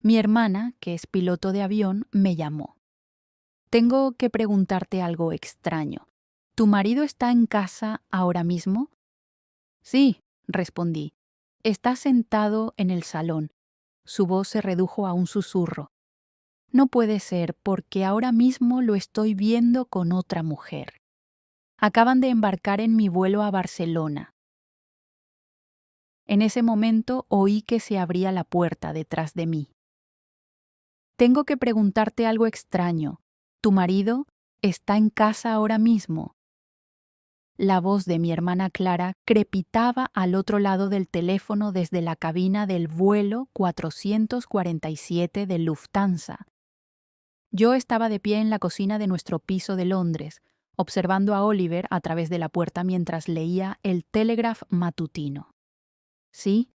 Mi hermana, que es piloto de avión, me llamó. Tengo que preguntarte algo extraño. ¿Tu marido está en casa ahora mismo? Sí, respondí. Está sentado en el salón. Su voz se redujo a un susurro. No puede ser, porque ahora mismo lo estoy viendo con otra mujer. Acaban de embarcar en mi vuelo a Barcelona. En ese momento oí que se abría la puerta detrás de mí. Tengo que preguntarte algo extraño. ¿Tu marido está en casa ahora mismo? La voz de mi hermana Clara crepitaba al otro lado del teléfono desde la cabina del vuelo 447 de Lufthansa. Yo estaba de pie en la cocina de nuestro piso de Londres, observando a Oliver a través de la puerta mientras leía el Telegraph matutino. Sí,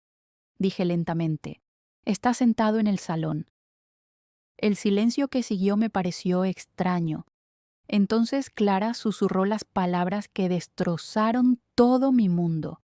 dije lentamente. Está sentado en el salón. El silencio que siguió me pareció extraño. Entonces Clara susurró las palabras que destrozaron todo mi mundo.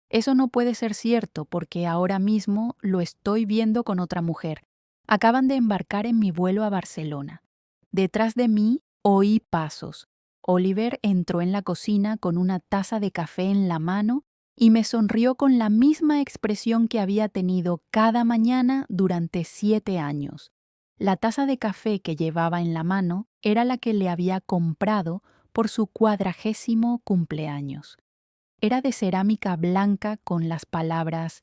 Eso no puede ser cierto porque ahora mismo lo estoy viendo con otra mujer. Acaban de embarcar en mi vuelo a Barcelona. Detrás de mí oí pasos. Oliver entró en la cocina con una taza de café en la mano y me sonrió con la misma expresión que había tenido cada mañana durante 7 años. La taza de café que llevaba en la mano era la que le había comprado por su 40º cumpleaños. Era de cerámica blanca con las palabras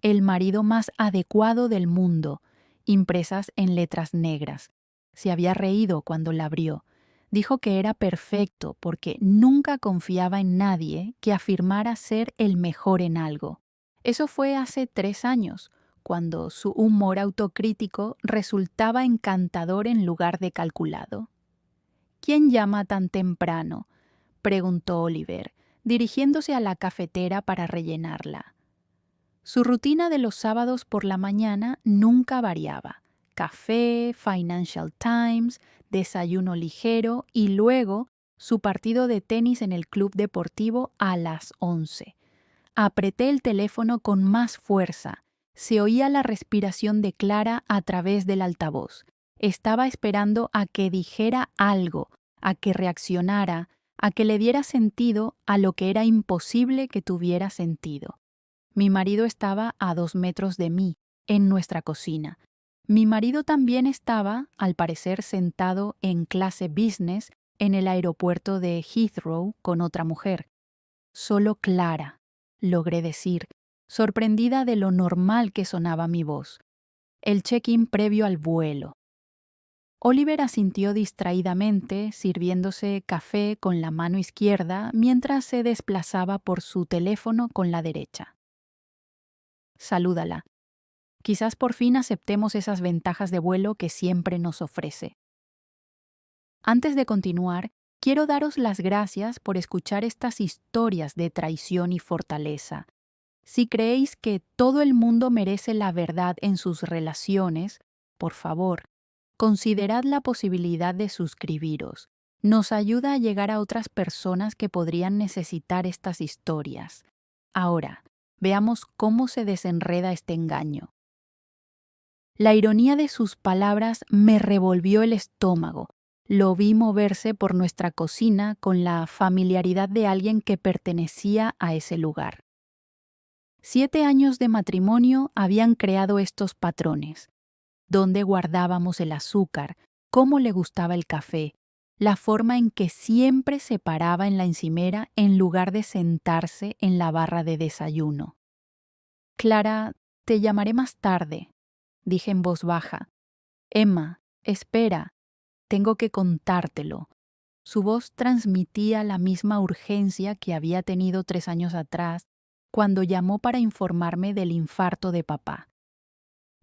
«El marido más adecuado del mundo», impresas en letras negras. Se había reído cuando la abrió. Dijo que era perfecto porque nunca confiaba en nadie que afirmara ser el mejor en algo. Eso fue hace 3 años, cuando su humor autocrítico resultaba encantador en lugar de calculado. «¿Quién llama tan temprano?», preguntó Oliver, dirigiéndose a la cafetera para rellenarla. Su rutina de los sábados por la mañana nunca variaba. Café, Financial Times, desayuno ligero y luego su partido de tenis en el club deportivo a las 11. Apreté el teléfono con más fuerza. Se oía la respiración de Clara a través del altavoz. Estaba esperando a que dijera algo, a que reaccionara, a que le diera sentido a lo que era imposible que tuviera sentido. Mi marido estaba a 2 metros de mí, en nuestra cocina. Mi marido también estaba, al parecer, sentado en clase business en el aeropuerto de Heathrow con otra mujer. Solo Clara, logré decir, sorprendida de lo normal que sonaba mi voz. El check-in previo al vuelo. Oliver asintió distraídamente, sirviéndose café con la mano izquierda mientras se desplazaba por su teléfono con la derecha. Salúdala. Quizás por fin aceptemos esas ventajas de vuelo que siempre nos ofrece. Antes de continuar, quiero daros las gracias por escuchar estas historias de traición y fortaleza. Si creéis que todo el mundo merece la verdad en sus relaciones, por favor, considerad la posibilidad de suscribiros. Nos ayuda a llegar a otras personas que podrían necesitar estas historias. Ahora, veamos cómo se desenreda este engaño. La ironía de sus palabras me revolvió el estómago. Lo vi moverse por nuestra cocina con la familiaridad de alguien que pertenecía a ese lugar. 7 años de matrimonio habían creado estos patrones. Dónde guardábamos el azúcar, cómo le gustaba el café, la forma en que siempre se paraba en la encimera en lugar de sentarse en la barra de desayuno. Clara, te llamaré más tarde, dije en voz baja. Emma, espera, tengo que contártelo. Su voz transmitía la misma urgencia que había tenido 3 años atrás, cuando llamó para informarme del infarto de papá.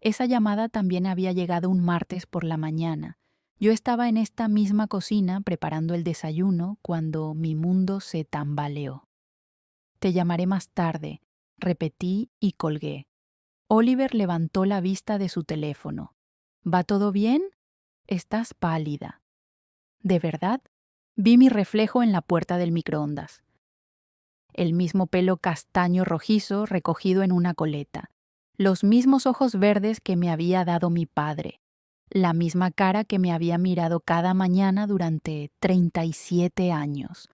Esa llamada también había llegado un martes por la mañana. Yo estaba en esta misma cocina preparando el desayuno cuando mi mundo se tambaleó. Te llamaré más tarde, repetí y colgué. Oliver levantó la vista de su teléfono. ¿Va todo bien? Estás pálida. ¿De verdad? Vi mi reflejo en la puerta del microondas. El mismo pelo castaño rojizo recogido en una coleta. los mismos ojos verdes que me había dado mi padre, la misma cara que me había mirado cada mañana durante 37 años.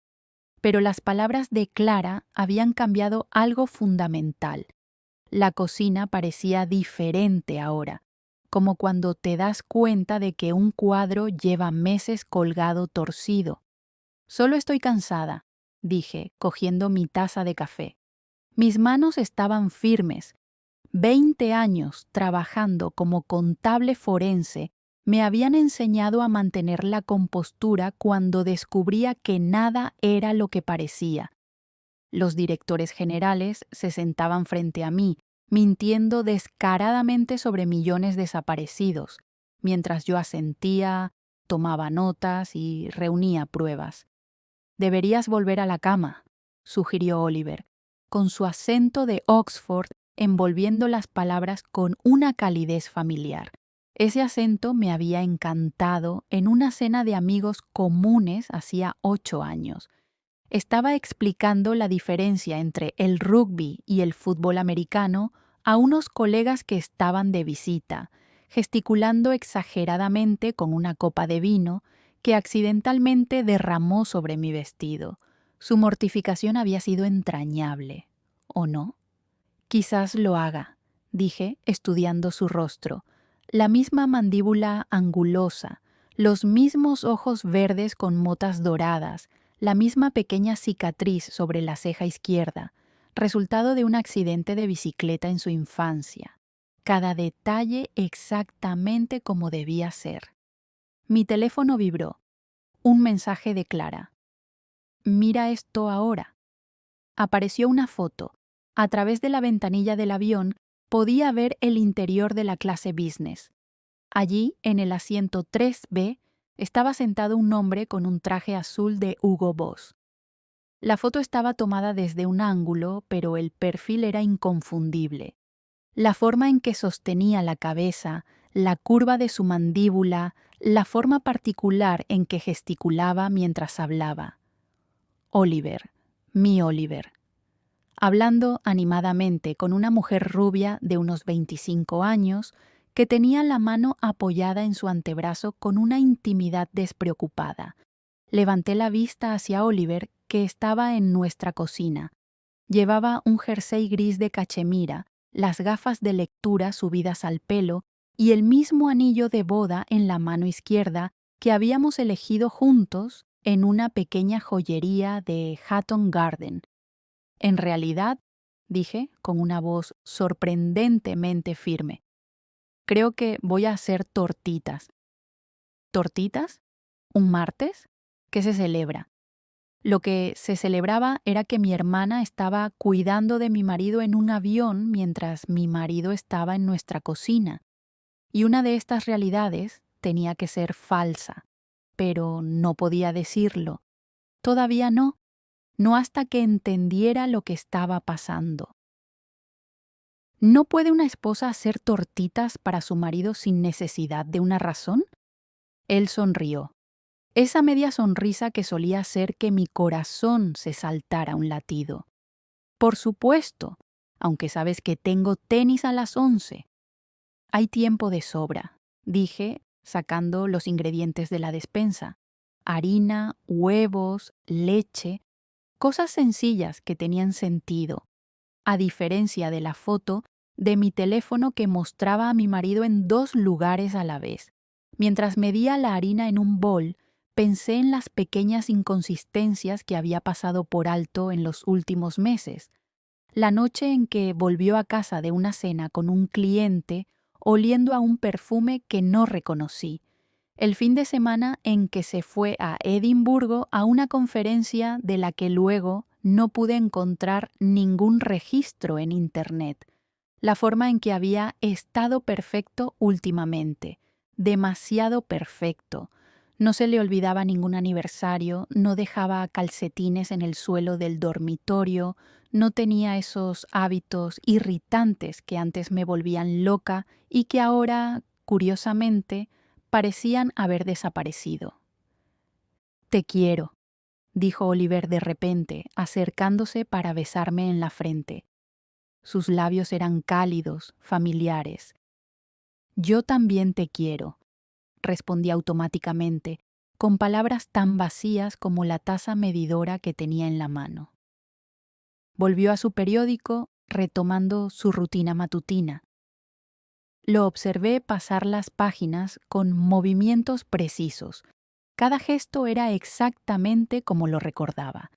Pero las palabras de Clara habían cambiado algo fundamental. La cocina parecía diferente ahora, como cuando te das cuenta de que un cuadro lleva meses colgado torcido. Solo estoy cansada, dije, cogiendo mi taza de café. Mis manos estaban firmes. 20 años trabajando como contable forense me habían enseñado a mantener la compostura cuando descubría que nada era lo que parecía. Los directores generales se sentaban frente a mí, mintiendo descaradamente sobre millones desaparecidos, mientras yo asentía, tomaba notas y reunía pruebas. «Deberías volver a la cama», sugirió Oliver, con su acento de Oxford envolviendo las palabras con una calidez familiar. Ese acento me había encantado en una cena de amigos comunes hacía 8 años. Estaba explicando la diferencia entre el rugby y el fútbol americano a unos colegas que estaban de visita, gesticulando exageradamente con una copa de vino que accidentalmente derramó sobre mi vestido. Su mortificación había sido entrañable, ¿o no? Quizás lo haga, dije, estudiando su rostro. La misma mandíbula angulosa, los mismos ojos verdes con motas doradas, la misma pequeña cicatriz sobre la ceja izquierda, resultado de un accidente de bicicleta en su infancia. Cada detalle exactamente como debía ser. Mi teléfono vibró. Un mensaje de Clara. «Mira esto ahora». Apareció una foto. A través de la ventanilla del avión podía ver el interior de la clase business. Allí, en el asiento 3B, estaba sentado un hombre con un traje azul de Hugo Boss. La foto estaba tomada desde un ángulo, pero el perfil era inconfundible. La forma en que sostenía la cabeza, la curva de su mandíbula, la forma particular en que gesticulaba mientras hablaba. Oliver, mi Oliver. Hablando animadamente con una mujer rubia de unos 25 años que tenía la mano apoyada en su antebrazo con una intimidad despreocupada. Levanté la vista hacia Oliver, que estaba en nuestra cocina. Llevaba un jersey gris de cachemira, las gafas de lectura subidas al pelo y el mismo anillo de boda en la mano izquierda que habíamos elegido juntos en una pequeña joyería de Hatton Garden. En realidad, dije con una voz sorprendentemente firme, creo que voy a hacer tortitas. ¿Tortitas? ¿Un martes? ¿Qué se celebra? Lo que se celebraba era que mi hermana estaba cuidando de mi marido en un avión mientras mi marido estaba en nuestra cocina. Y una de estas realidades tenía que ser falsa, pero no podía decirlo. Todavía no, no hasta que entendiera lo que estaba pasando. ¿No puede una esposa hacer tortitas para su marido sin necesidad de una razón? Él sonrió. Esa media sonrisa que solía hacer que mi corazón se saltara un latido. Por supuesto, aunque sabes que tengo tenis a las 11. Hay tiempo de sobra, dije, sacando los ingredientes de la despensa. Harina, huevos, leche, cosas sencillas que tenían sentido, a diferencia de la foto de mi teléfono que mostraba a mi marido en 2 lugares a la vez. Mientras medía la harina en un bol, pensé en las pequeñas inconsistencias que había pasado por alto en los últimos meses. La noche en que volvió a casa de una cena con un cliente, oliendo a un perfume que no reconocí. El fin de semana en que se fue a Edimburgo a una conferencia de la que luego no pude encontrar ningún registro en Internet. La forma en que había estado perfecto últimamente, demasiado perfecto. No se le olvidaba ningún aniversario, no dejaba calcetines en el suelo del dormitorio, no tenía esos hábitos irritantes que antes me volvían loca y que ahora, curiosamente, parecían haber desaparecido. «Te quiero», dijo Oliver de repente, acercándose para besarme en la frente. Sus labios eran cálidos, familiares. Yo también te quiero, respondí automáticamente, con palabras tan vacías como la taza medidora que tenía en la mano. Volvió a su periódico, retomando su rutina matutina. Lo observé pasar las páginas con movimientos precisos. Cada gesto era exactamente como lo recordaba,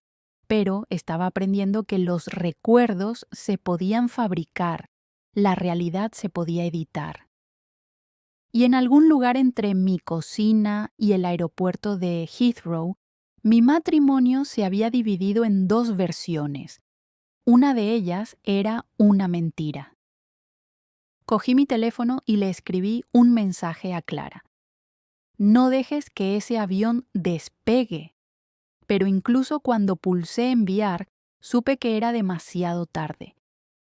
pero estaba aprendiendo que los recuerdos se podían fabricar, la realidad se podía editar. Y en algún lugar entre mi cocina y el aeropuerto de Heathrow, mi matrimonio se había dividido en dos versiones. Una de ellas era una mentira. Cogí mi teléfono y le escribí un mensaje a Clara. No dejes que ese avión despegue. Pero incluso cuando pulsé enviar, supe que era demasiado tarde.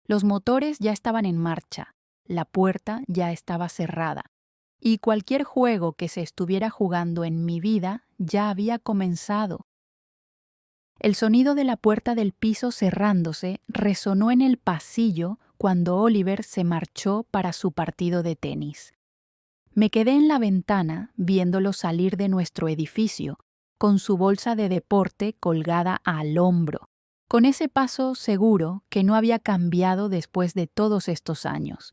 Los motores ya estaban en marcha, la puerta ya estaba cerrada, y cualquier juego que se estuviera jugando en mi vida ya había comenzado. El sonido de la puerta del piso cerrándose resonó en el pasillo cuando Oliver se marchó para su partido de tenis. Me quedé en la ventana viéndolo salir de nuestro edificio, con su bolsa de deporte colgada al hombro, con ese paso seguro que no había cambiado después de todos estos años.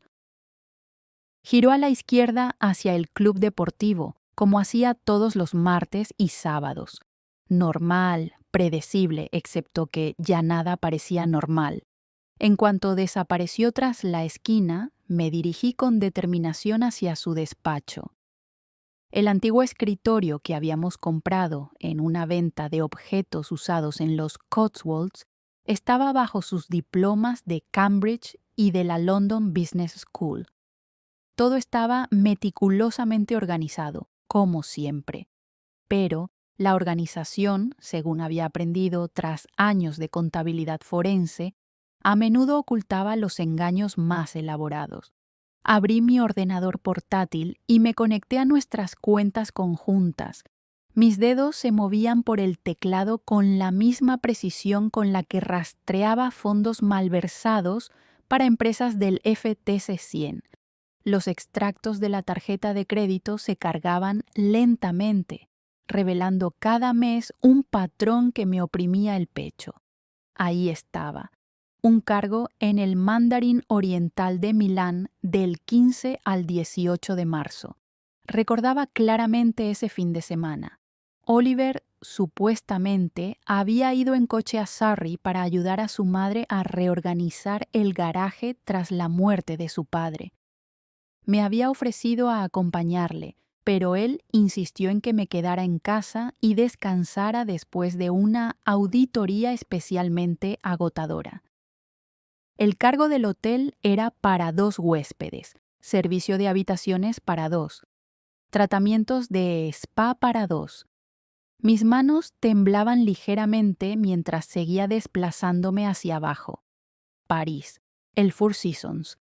Giró a la izquierda hacia el club deportivo, como hacía todos los martes y sábados. Normal, predecible, excepto que ya nada parecía normal. En cuanto desapareció tras la esquina, me dirigí con determinación hacia su despacho. El antiguo escritorio que habíamos comprado en una venta de objetos usados en los Cotswolds estaba bajo sus diplomas de Cambridge y de la London Business School. Todo estaba meticulosamente organizado, como siempre. Pero la organización, según había aprendido tras años de contabilidad forense, a menudo ocultaba los engaños más elaborados. Abrí mi ordenador portátil y me conecté a nuestras cuentas conjuntas. Mis dedos se movían por el teclado con la misma precisión con la que rastreaba fondos malversados para empresas del FTSE 100. Los extractos de la tarjeta de crédito se cargaban lentamente, revelando cada mes un patrón que me oprimía el pecho. Ahí estaba, un cargo en el Mandarín Oriental de Milán del 15 al 18 de marzo. Recordaba claramente ese fin de semana. Oliver, supuestamente, había ido en coche a Surrey para ayudar a su madre a reorganizar el garaje tras la muerte de su padre. Me había ofrecido a acompañarle, pero él insistió en que me quedara en casa y descansara después de una auditoría especialmente agotadora. El cargo del hotel era para 2 huéspedes, servicio de habitaciones para 2, tratamientos de spa para 2. Mis manos temblaban ligeramente mientras seguía desplazándome hacia abajo. París, el Four Seasons.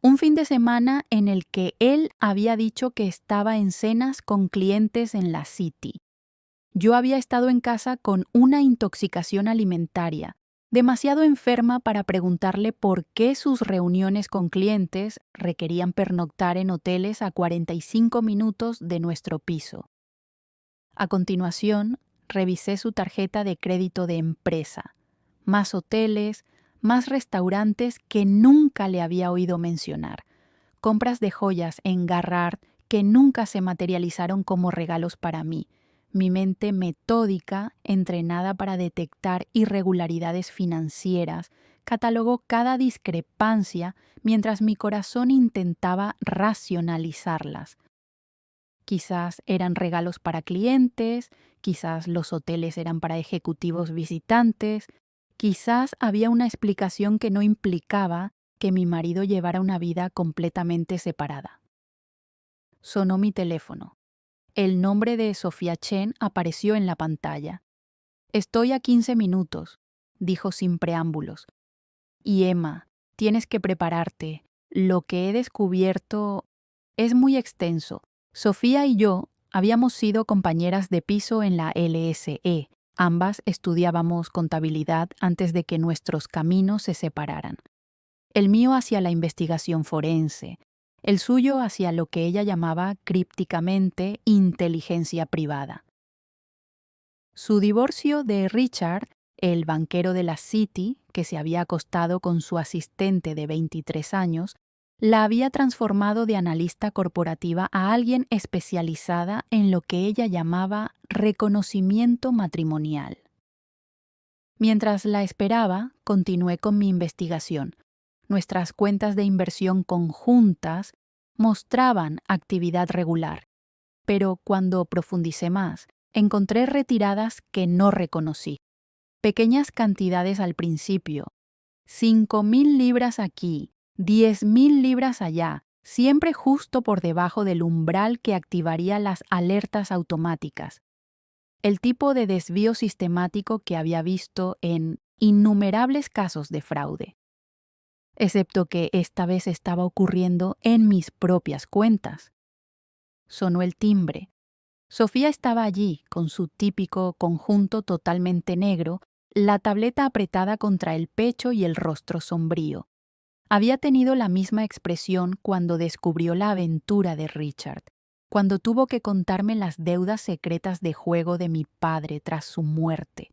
Un fin de semana en el que él había dicho que estaba en cenas con clientes en la City. Yo había estado en casa con una intoxicación alimentaria, demasiado enferma para preguntarle por qué sus reuniones con clientes requerían pernoctar en hoteles a 45 minutos de nuestro piso. A continuación, revisé su tarjeta de crédito de empresa. Más hoteles, más restaurantes que nunca le había oído mencionar, compras de joyas en Garrard que nunca se materializaron como regalos para mí. Mi mente metódica, entrenada para detectar irregularidades financieras, catalogó cada discrepancia mientras mi corazón intentaba racionalizarlas. Quizás eran regalos para clientes, quizás los hoteles eran para ejecutivos visitantes, quizás había una explicación que no implicaba que mi marido llevara una vida completamente separada. Sonó mi teléfono. El nombre de Sofía Chen apareció en la pantalla. «Estoy a 15 minutos», dijo sin preámbulos. «Y Emma, tienes que prepararte. Lo que he descubierto es muy extenso. Sofía y yo habíamos sido compañeras de piso en la LSE. Ambas estudiábamos contabilidad antes de que nuestros caminos se separaran. el mío hacia la investigación forense, el suyo hacia lo que ella llamaba crípticamente inteligencia privada. Su divorcio de Richard, el banquero de la City, que se había acostado con su asistente de 23 años, la había transformado de analista corporativa a alguien especializada en lo que ella llamaba reconocimiento matrimonial. Mientras la esperaba, continué con mi investigación. Nuestras cuentas de inversión conjuntas mostraban actividad regular, pero cuando profundicé más, encontré retiradas que no reconocí. Pequeñas cantidades al principio, 5.000 libras aquí, 10.000 libras allá, siempre justo por debajo del umbral que activaría las alertas automáticas. El tipo de desvío sistemático que había visto en innumerables casos de fraude. Excepto que esta vez estaba ocurriendo en mis propias cuentas. Sonó el timbre. Sofía estaba allí, con su típico conjunto totalmente negro, la tableta apretada contra el pecho y el rostro sombrío. Había tenido la misma expresión cuando descubrió la aventura de Richard, cuando tuvo que contarme las deudas secretas de juego de mi padre tras su muerte,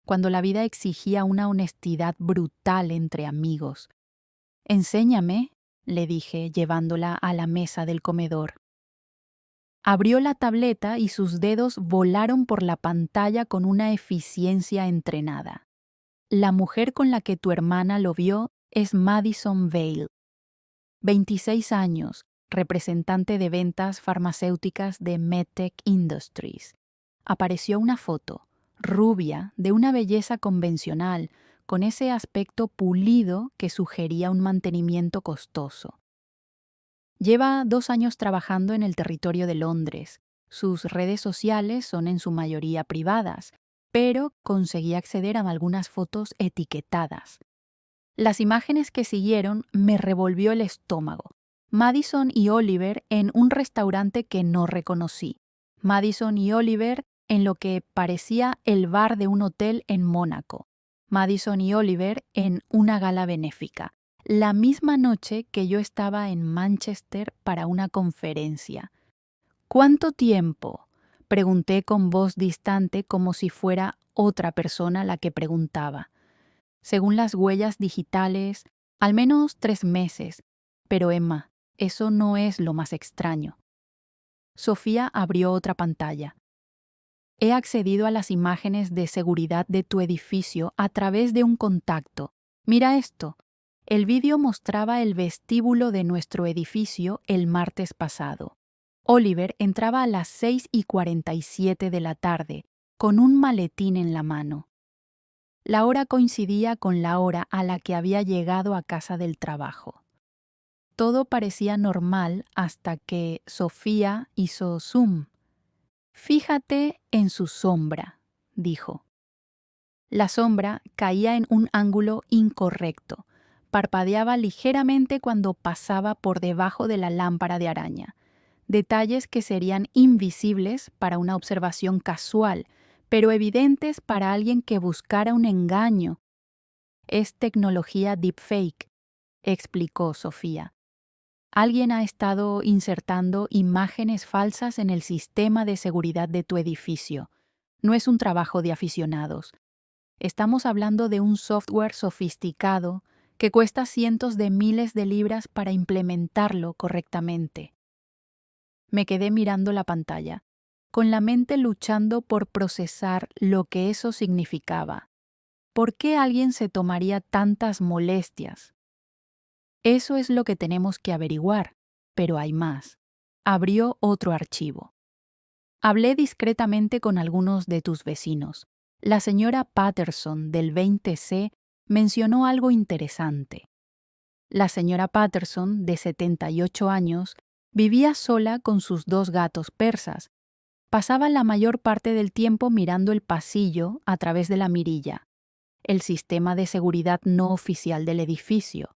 cuando la vida exigía una honestidad brutal entre amigos. «Enséñame», le dije, llevándola a la mesa del comedor. Abrió la tableta y sus dedos volaron por la pantalla con una eficiencia entrenada. La mujer con la que tu hermana lo vio es Madison Vale. 26 años, representante de ventas farmacéuticas de MedTech Industries. Apareció una foto, rubia, de una belleza convencional, con ese aspecto pulido que sugería un mantenimiento costoso. Lleva 2 años trabajando en el territorio de Londres. Sus redes sociales son en su mayoría privadas, pero conseguí acceder a algunas fotos etiquetadas. Las imágenes que siguieron me revolvió el estómago. Madison y Oliver en un restaurante que no reconocí. Madison y Oliver en lo que parecía el bar de un hotel en Mónaco. Madison y Oliver en una gala benéfica. La misma noche que yo estaba en Manchester para una conferencia. «¿Cuánto tiempo?», pregunté con voz distante como si fuera otra persona la que preguntaba. Según las huellas digitales, al menos 3 meses. Pero Emma, eso no es lo más extraño. Sofía abrió otra pantalla. «He accedido a las imágenes de seguridad de tu edificio a través de un contacto. Mira esto». El vídeo mostraba el vestíbulo de nuestro edificio el martes pasado. Oliver entraba a las 6:47 de la tarde, con un maletín en la mano. La hora coincidía con la hora a la que había llegado a casa del trabajo. Todo parecía normal hasta que Sofía hizo zoom. «Fíjate en su sombra», dijo. La sombra caía en un ángulo incorrecto. Parpadeaba ligeramente cuando pasaba por debajo de la lámpara de araña. Detalles que serían invisibles para una observación casual, pero evidentes para alguien que buscara un engaño. «Es tecnología deepfake», explicó Sofía. «Alguien ha estado insertando imágenes falsas en el sistema de seguridad de tu edificio. No es un trabajo de aficionados. Estamos hablando de un software sofisticado que cuesta cientos de miles de libras para implementarlo correctamente». Me quedé mirando la pantalla, con la mente luchando por procesar lo que eso significaba. ¿Por qué alguien se tomaría tantas molestias? Eso es lo que tenemos que averiguar, pero hay más. Abrió otro archivo. Hablé discretamente con algunos de tus vecinos. La señora Patterson del 20C mencionó algo interesante. La señora Patterson, de 78 años, vivía sola con sus 2 gatos persas. Pasaba la mayor parte del tiempo mirando el pasillo a través de la mirilla, el sistema de seguridad no oficial del edificio.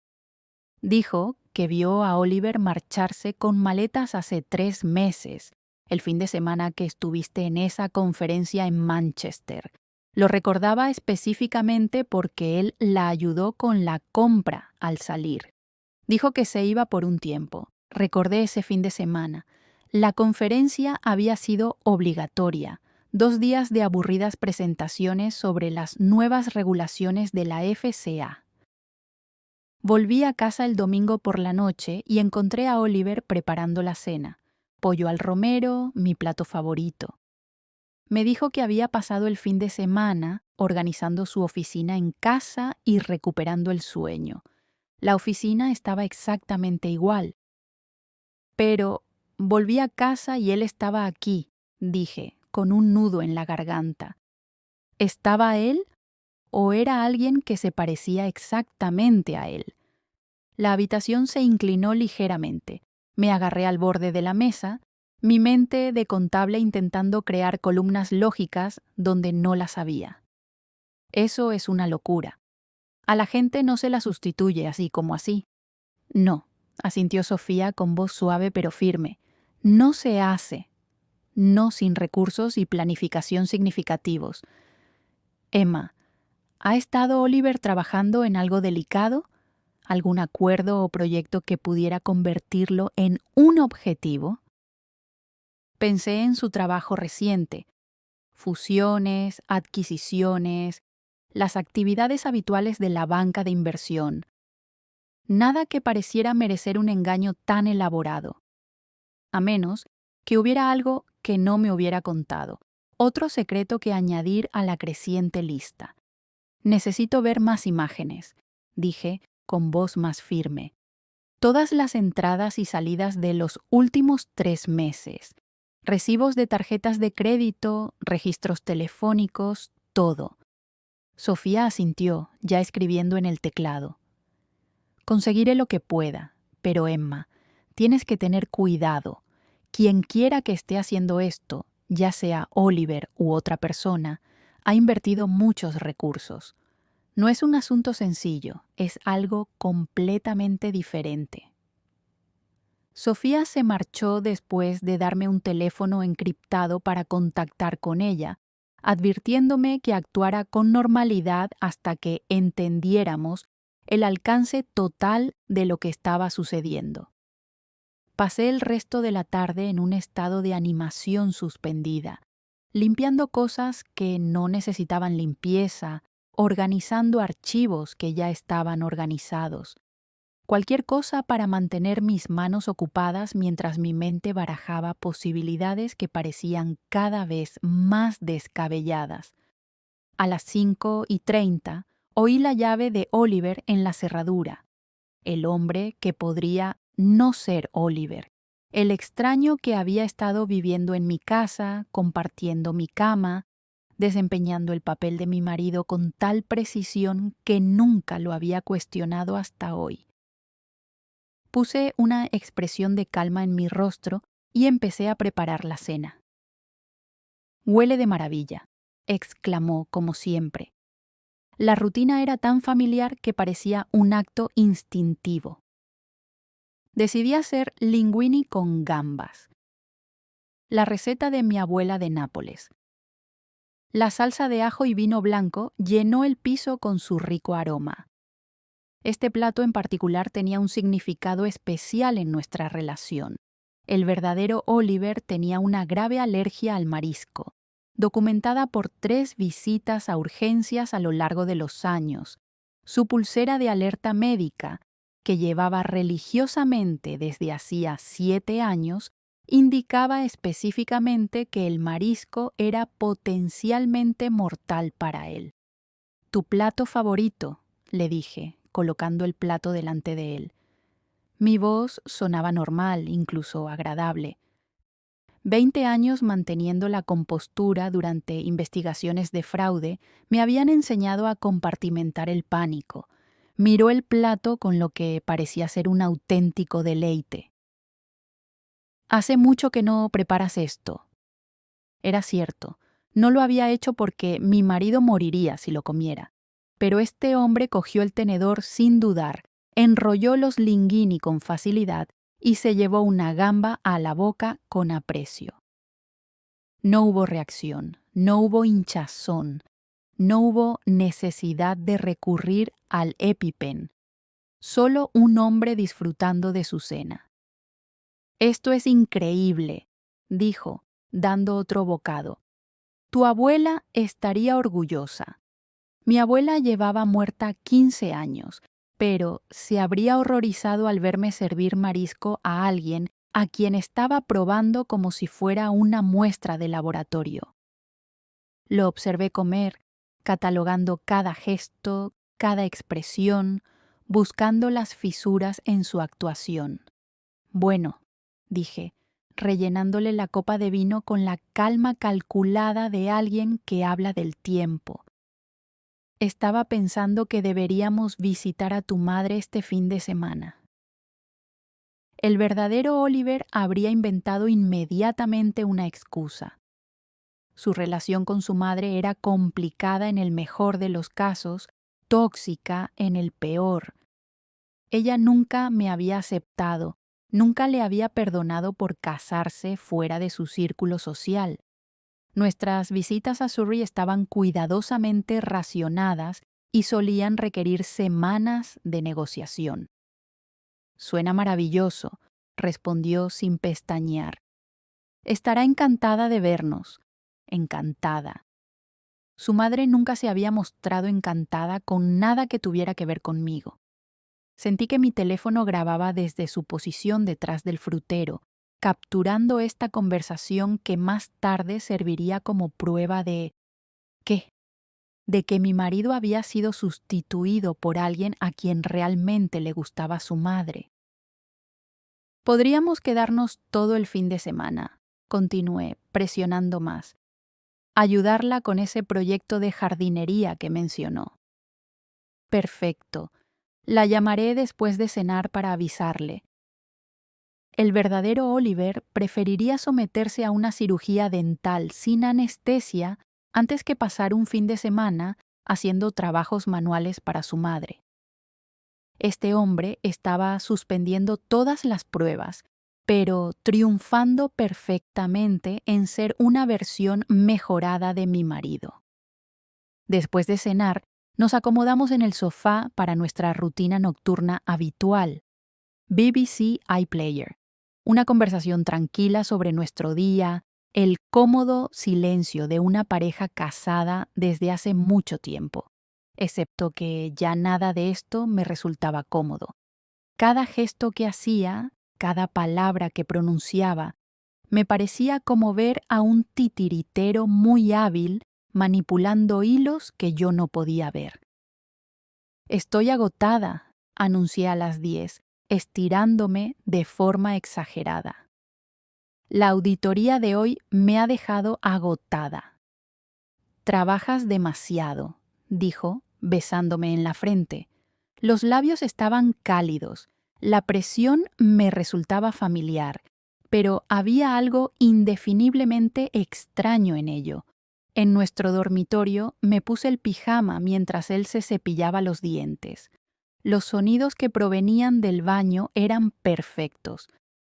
Dijo que vio a Oliver marcharse con maletas hace 3 meses, el fin de semana que estuviste en esa conferencia en Manchester. Lo recordaba específicamente porque él la ayudó con la compra al salir. Dijo que se iba por un tiempo. Recordé ese fin de semana. La conferencia había sido obligatoria. 2 días de aburridas presentaciones sobre las nuevas regulaciones de la FCA. Volví a casa el domingo por la noche y encontré a Oliver preparando la cena. Pollo al romero, mi plato favorito. Me dijo que había pasado el fin de semana organizando su oficina en casa y recuperando el sueño. La oficina estaba exactamente igual. Pero volví a casa y él estaba aquí, dije, con un nudo en la garganta. ¿Estaba él o era alguien que se parecía exactamente a él? La habitación se inclinó ligeramente. Me agarré al borde de la mesa, mi mente de contable intentando crear columnas lógicas donde no las había. Eso es una locura. A la gente no se la sustituye así como así. No, asintió Sofía con voz suave pero firme. No se hace. No sin recursos y planificación significativos. Emma, ¿ha estado Oliver trabajando en algo delicado? ¿Algún acuerdo o proyecto que pudiera convertirlo en un objetivo? Pensé en su trabajo reciente, fusiones, adquisiciones, las actividades habituales de la banca de inversión. Nada que pareciera merecer un engaño tan elaborado, a menos que hubiera algo que no me hubiera contado, otro secreto que añadir a la creciente lista. Necesito ver más imágenes, dije con voz más firme. Todas las entradas y salidas de los últimos 3 meses, recibos de tarjetas de crédito, registros telefónicos, todo. Sofía asintió, ya escribiendo en el teclado. Conseguiré lo que pueda, pero Emma, tienes que tener cuidado. Quien quiera que esté haciendo esto, ya sea Oliver u otra persona, ha invertido muchos recursos. No es un asunto sencillo, es algo completamente diferente. Sofía se marchó después de darme un teléfono encriptado para contactar con ella, advirtiéndome que actuara con normalidad hasta que entendiéramos el alcance total de lo que estaba sucediendo. Pasé el resto de la tarde en un estado de animación suspendida, limpiando cosas que no necesitaban limpieza, organizando archivos que ya estaban organizados. Cualquier cosa para mantener mis manos ocupadas mientras mi mente barajaba posibilidades que parecían cada vez más descabelladas. A las 5:30 oí la llave de Oliver en la cerradura. El hombre que podría no ser Oliver. El extraño que había estado viviendo en mi casa, compartiendo mi cama, desempeñando el papel de mi marido con tal precisión que nunca lo había cuestionado hasta hoy. Puse una expresión de calma en mi rostro y empecé a preparar la cena. «Huele de maravilla», exclamó como siempre. La rutina era tan familiar que parecía un acto instintivo. Decidí hacer linguini con gambas, la receta de mi abuela de Nápoles. La salsa de ajo y vino blanco llenó el piso con su rico aroma. Este plato en particular tenía un significado especial en nuestra relación. El verdadero Oliver tenía una grave alergia al marisco, documentada por 3 visitas a urgencias a lo largo de los años. Su pulsera de alerta médica, que llevaba religiosamente desde hacía 7 años, indicaba específicamente que el marisco era potencialmente mortal para él. «Tu plato favorito», le dije, colocando el plato delante de él. Mi voz sonaba normal, incluso agradable. 20 años manteniendo la compostura durante investigaciones de fraude me habían enseñado a compartimentar el pánico. Miró el plato con lo que parecía ser un auténtico deleite. «Hace mucho que no preparas esto». Era cierto, no lo había hecho porque mi marido moriría si lo comiera. Pero este hombre cogió el tenedor sin dudar, enrolló los linguini con facilidad y se llevó una gamba a la boca con aprecio. No hubo reacción, no hubo hinchazón, No hubo necesidad de recurrir al EpiPen. Solo un hombre disfrutando de su cena. «Esto es increíble», dijo, dando otro bocado. «Tu abuela estaría orgullosa». Mi abuela llevaba muerta 15 años, pero se habría horrorizado al verme servir marisco a alguien a quien estaba probando como si fuera una muestra de laboratorio. Lo observé comer, catalogando cada gesto, cada expresión, buscando las fisuras en su actuación. «Bueno», dije, rellenándole la copa de vino con la calma calculada de alguien que habla del tiempo. «Estaba pensando que deberíamos visitar a tu madre este fin de semana». El verdadero Oliver habría inventado inmediatamente una excusa. Su relación con su madre era complicada en el mejor de los casos, tóxica en el peor. Ella nunca me había aceptado, nunca le había perdonado por casarse fuera de su círculo social. Nuestras visitas a Surrey estaban cuidadosamente racionadas y solían requerir semanas de negociación. «Suena maravilloso», respondió sin pestañear. «Estará encantada de vernos». Encantada. Su madre nunca se había mostrado encantada con nada que tuviera que ver conmigo. Sentí que mi teléfono grababa desde su posición detrás del frutero, capturando esta conversación que más tarde serviría como prueba de... ¿qué? De que mi marido había sido sustituido por alguien a quien realmente le gustaba su madre. «Podríamos quedarnos todo el fin de semana», continué, presionando más. «Ayudarla con ese proyecto de jardinería que mencionó». «Perfecto. La llamaré después de cenar para avisarle». El verdadero Oliver preferiría someterse a una cirugía dental sin anestesia antes que pasar un fin de semana haciendo trabajos manuales para su madre. Este hombre estaba suspendiendo todas las pruebas, pero triunfando perfectamente en ser una versión mejorada de mi marido. Después de cenar, nos acomodamos en el sofá para nuestra rutina nocturna habitual, BBC iPlayer, una conversación tranquila sobre nuestro día, el cómodo silencio de una pareja casada desde hace mucho tiempo, excepto que ya nada de esto me resultaba cómodo. Cada gesto que hacía, cada palabra que pronunciaba, me parecía como ver a un titiritero muy hábil manipulando hilos que yo no podía ver. «Estoy agotada», anuncié a las 10, estirándome de forma exagerada. «La auditoría de hoy me ha dejado agotada». «Trabajas demasiado», dijo, besándome en la frente. Los labios estaban cálidos, la presión me resultaba familiar, pero había algo indefiniblemente extraño en ello. En nuestro dormitorio me puse el pijama mientras él se cepillaba los dientes. Los sonidos que provenían del baño eran perfectos.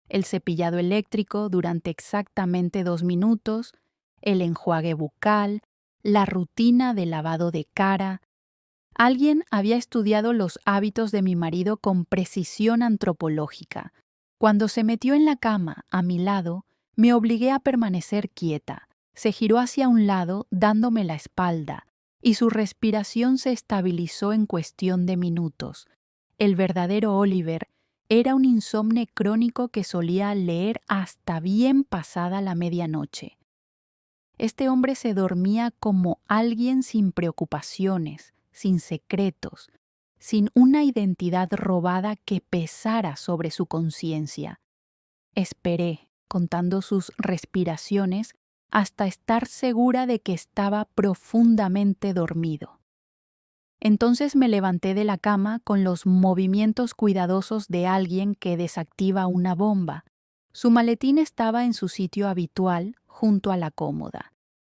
El cepillado eléctrico durante exactamente 2 minutos, el enjuague bucal, la rutina de lavado de cara. Alguien había estudiado los hábitos de mi marido con precisión antropológica. Cuando se metió en la cama a mi lado, me obligué a permanecer quieta. Se giró hacia un lado dándome la espalda, y su respiración se estabilizó en cuestión de minutos. El verdadero Oliver era un insomne crónico que solía leer hasta bien pasada la medianoche. Este hombre se dormía como alguien sin preocupaciones, sin secretos, sin una identidad robada que pesara sobre su conciencia. Esperé, contando sus respiraciones, hasta estar segura de que estaba profundamente dormido. Entonces me levanté de la cama con los movimientos cuidadosos de alguien que desactiva una bomba. Su maletín estaba en su sitio habitual, junto a la cómoda.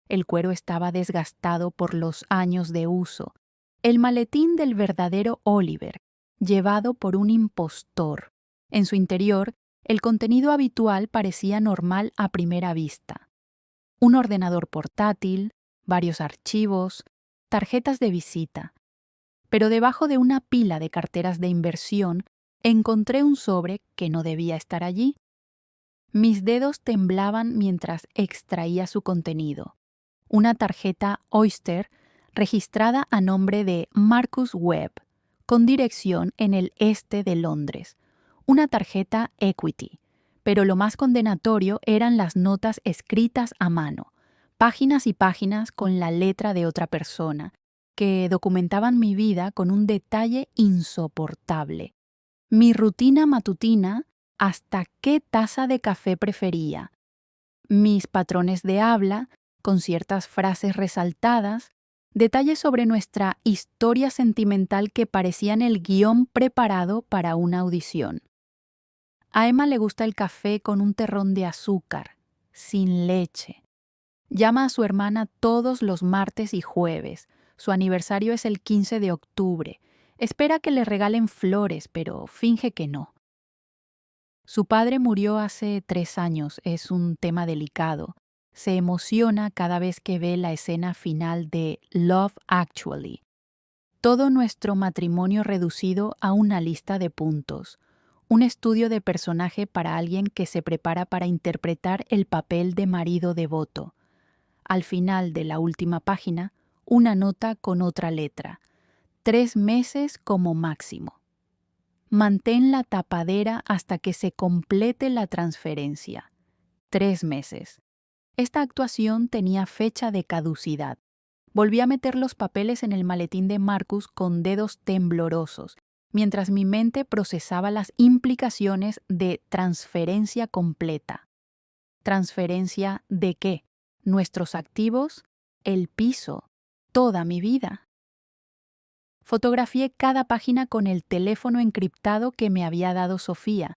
El cuero estaba desgastado por los años de uso. El maletín del verdadero Oliver, llevado por un impostor. En su interior, el contenido habitual parecía normal a primera vista. Un ordenador portátil, varios archivos, tarjetas de visita. Pero debajo de una pila de carteras de inversión encontré un sobre que no debía estar allí. Mis dedos temblaban mientras extraía su contenido. Una tarjeta Oyster registrada a nombre de Marcus Webb, con dirección en el este de Londres. Una tarjeta Equity, pero lo más condenatorio eran las notas escritas a mano, páginas y páginas con la letra de otra persona, que documentaban mi vida con un detalle insoportable. Mi rutina matutina, hasta qué taza de café prefería, mis patrones de habla, con ciertas frases resaltadas, detalles sobre nuestra historia sentimental que parecían el guión preparado para una audición. A Emma le gusta el café con un terrón de azúcar, sin leche. Llama a su hermana todos los martes y jueves. Su aniversario es el 15 de octubre. Espera que le regalen flores, pero finge que no. Su padre murió hace 3 años, es un tema delicado. Se emociona cada vez que ve la escena final de Love Actually. Todo nuestro matrimonio reducido a una lista de puntos. Un estudio de personaje para alguien que se prepara para interpretar el papel de marido devoto. Al final de la última página, una nota con otra letra. 3 meses como máximo. Mantén la tapadera hasta que se complete la transferencia. 3 meses. Esta actuación tenía fecha de caducidad. Volví a meter los papeles en el maletín de Marcus con dedos temblorosos, mientras mi mente procesaba las implicaciones de transferencia completa. ¿Transferencia de qué? ¿Nuestros activos? ¿El piso? ¿Toda mi vida? Fotografié cada página con el teléfono encriptado que me había dado Sofía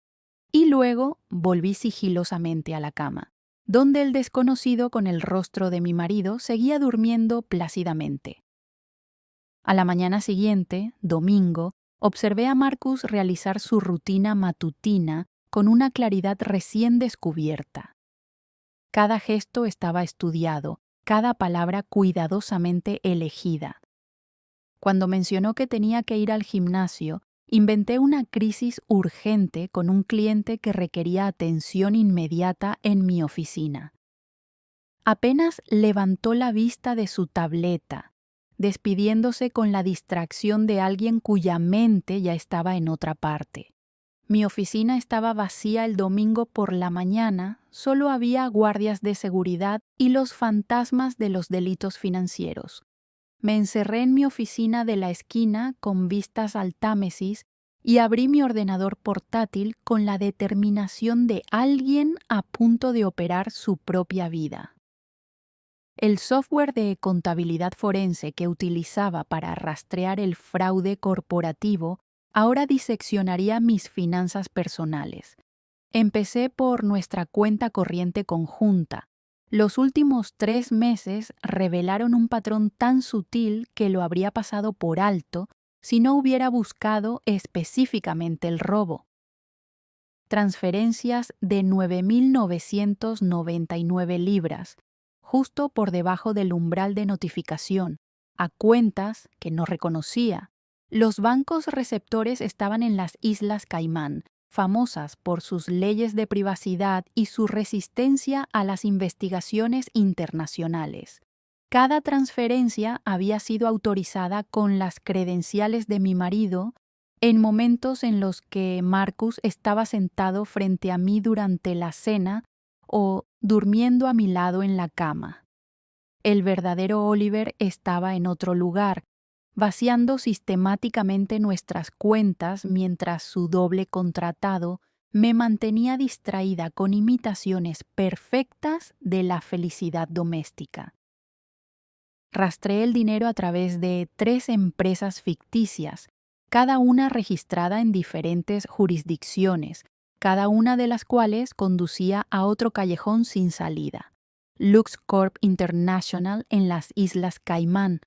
y luego volví sigilosamente a la cama, donde el desconocido con el rostro de mi marido seguía durmiendo plácidamente. A la mañana siguiente, domingo, observé a Marcus realizar su rutina matutina con una claridad recién descubierta. Cada gesto estaba estudiado, cada palabra cuidadosamente elegida. Cuando mencionó que tenía que ir al gimnasio, inventé una crisis urgente con un cliente que requería atención inmediata en mi oficina. Apenas levantó la vista de su tableta, despidiéndose con la distracción de alguien cuya mente ya estaba en otra parte. Mi oficina estaba vacía el domingo por la mañana, solo había guardias de seguridad y los fantasmas de los delitos financieros. Me encerré en mi oficina de la esquina con vistas al Támesis y abrí mi ordenador portátil con la determinación de alguien a punto de operar su propia vida. El software de contabilidad forense que utilizaba para rastrear el fraude corporativo ahora diseccionaría mis finanzas personales. Empecé por nuestra cuenta corriente conjunta. Los últimos 3 meses revelaron un patrón tan sutil que lo habría pasado por alto si no hubiera buscado específicamente el robo. Transferencias de 9.999 libras, justo por debajo del umbral de notificación, a cuentas que no reconocía. Los bancos receptores estaban en las Islas Caimán, famosas por sus leyes de privacidad y su resistencia a las investigaciones internacionales. Cada transferencia había sido autorizada con las credenciales de mi marido en momentos en los que Marcus estaba sentado frente a mí durante la cena o durmiendo a mi lado en la cama. El verdadero Oliver estaba en otro lugar, vaciando sistemáticamente nuestras cuentas mientras su doble contratado me mantenía distraída con imitaciones perfectas de la felicidad doméstica. Rastreé el dinero a través de 3 empresas ficticias, cada una registrada en diferentes jurisdicciones, cada una de las cuales conducía a otro callejón sin salida. LuxCorp International en las Islas Caimán,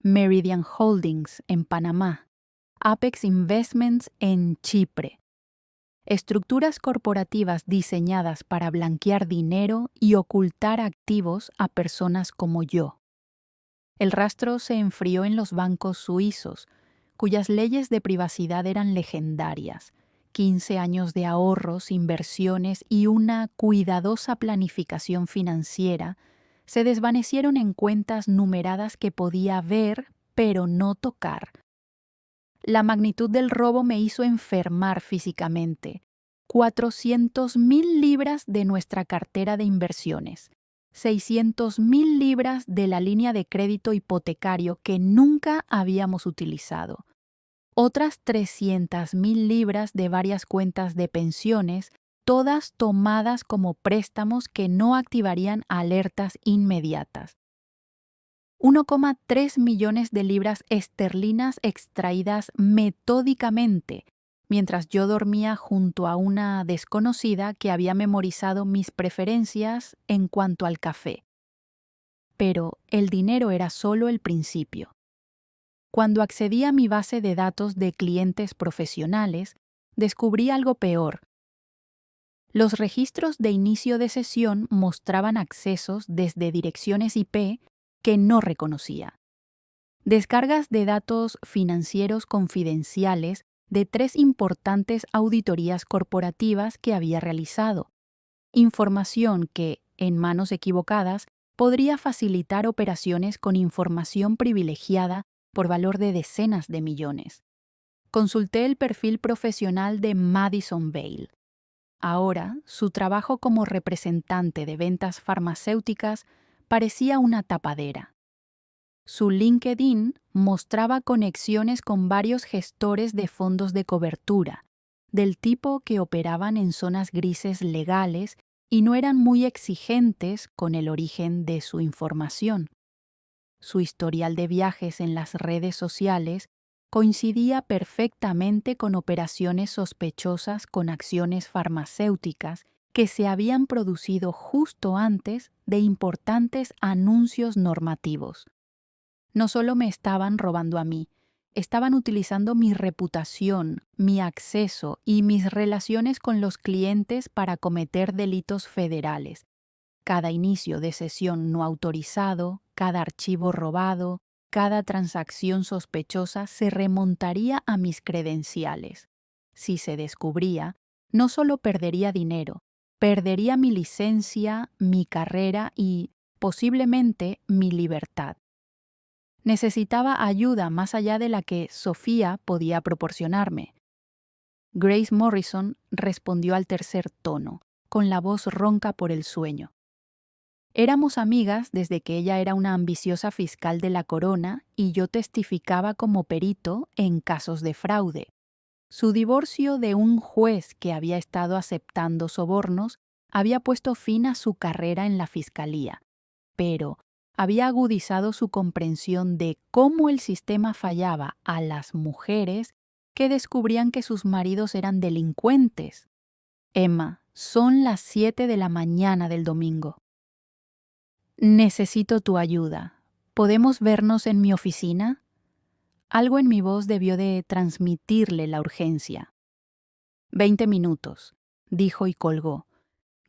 Meridian Holdings en Panamá, Apex Investments en Chipre. Estructuras corporativas diseñadas para blanquear dinero y ocultar activos a personas como yo. El rastro se enfrió en los bancos suizos, cuyas leyes de privacidad eran legendarias. 15 años de ahorros, inversiones y una cuidadosa planificación financiera se desvanecieron en cuentas numeradas que podía ver, pero no tocar. La magnitud del robo me hizo enfermar físicamente. 400.000 libras de nuestra cartera de inversiones, 600.000 libras de la línea de crédito hipotecario que nunca habíamos utilizado, otras 300.000 libras de varias cuentas de pensiones, todas tomadas como préstamos que no activarían alertas inmediatas. 1,3 millones de libras esterlinas extraídas metódicamente, mientras yo dormía junto a una desconocida que había memorizado mis preferencias en cuanto al café. Pero el dinero era solo el principio. Cuando accedí a mi base de datos de clientes profesionales, descubrí algo peor. Los registros de inicio de sesión mostraban accesos desde direcciones IP que no reconocía. Descargas de datos financieros confidenciales de 3 importantes auditorías corporativas que había realizado. Información que, en manos equivocadas, podría facilitar operaciones con información privilegiada por valor de decenas de millones. Consulté el perfil profesional de Madison Vale. Ahora, su trabajo como representante de ventas farmacéuticas parecía una tapadera. Su LinkedIn mostraba conexiones con varios gestores de fondos de cobertura, del tipo que operaban en zonas grises legales y no eran muy exigentes con el origen de su información. Su historial de viajes en las redes sociales coincidía perfectamente con operaciones sospechosas con acciones farmacéuticas que se habían producido justo antes de importantes anuncios normativos. No solo me estaban robando a mí, estaban utilizando mi reputación, mi acceso y mis relaciones con los clientes para cometer delitos federales. Cada inicio de sesión no autorizado, cada archivo robado, cada transacción sospechosa se remontaría a mis credenciales. Si se descubría, no solo perdería dinero, perdería mi licencia, mi carrera y, posiblemente, mi libertad. Necesitaba ayuda más allá de la que Sofía podía proporcionarme. Grace Morrison respondió al tercer tono, con la voz ronca por el sueño. Éramos amigas desde que ella era una ambiciosa fiscal de la corona y yo testificaba como perito en casos de fraude. Su divorcio de un juez que había estado aceptando sobornos había puesto fin a su carrera en la fiscalía, pero había agudizado su comprensión de cómo el sistema fallaba a las mujeres que descubrían que sus maridos eran delincuentes. Emma, son las 7 de la mañana del domingo. Necesito tu ayuda. ¿Podemos vernos en mi oficina? Algo en mi voz debió de transmitirle la urgencia. 20 minutos, dijo y colgó.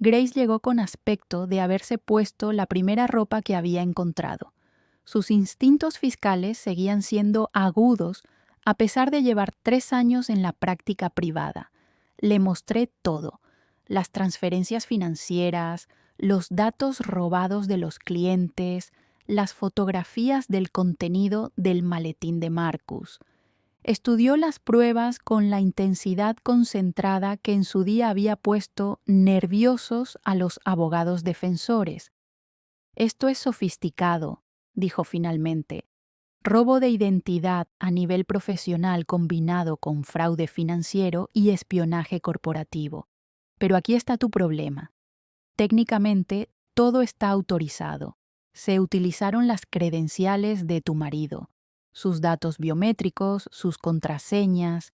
Grace llegó con aspecto de haberse puesto la primera ropa que había encontrado. Sus instintos fiscales seguían siendo agudos a pesar de llevar 3 años en la práctica privada. Le mostré todo: las transferencias financieras, los datos robados de los clientes, las fotografías del contenido del maletín de Marcus. Estudió las pruebas con la intensidad concentrada que en su día había puesto nerviosos a los abogados defensores. Esto es sofisticado, dijo finalmente. Robo de identidad a nivel profesional combinado con fraude financiero y espionaje corporativo. Pero aquí está tu problema. Técnicamente, todo está autorizado. Se utilizaron las credenciales de tu marido, sus datos biométricos, sus contraseñas,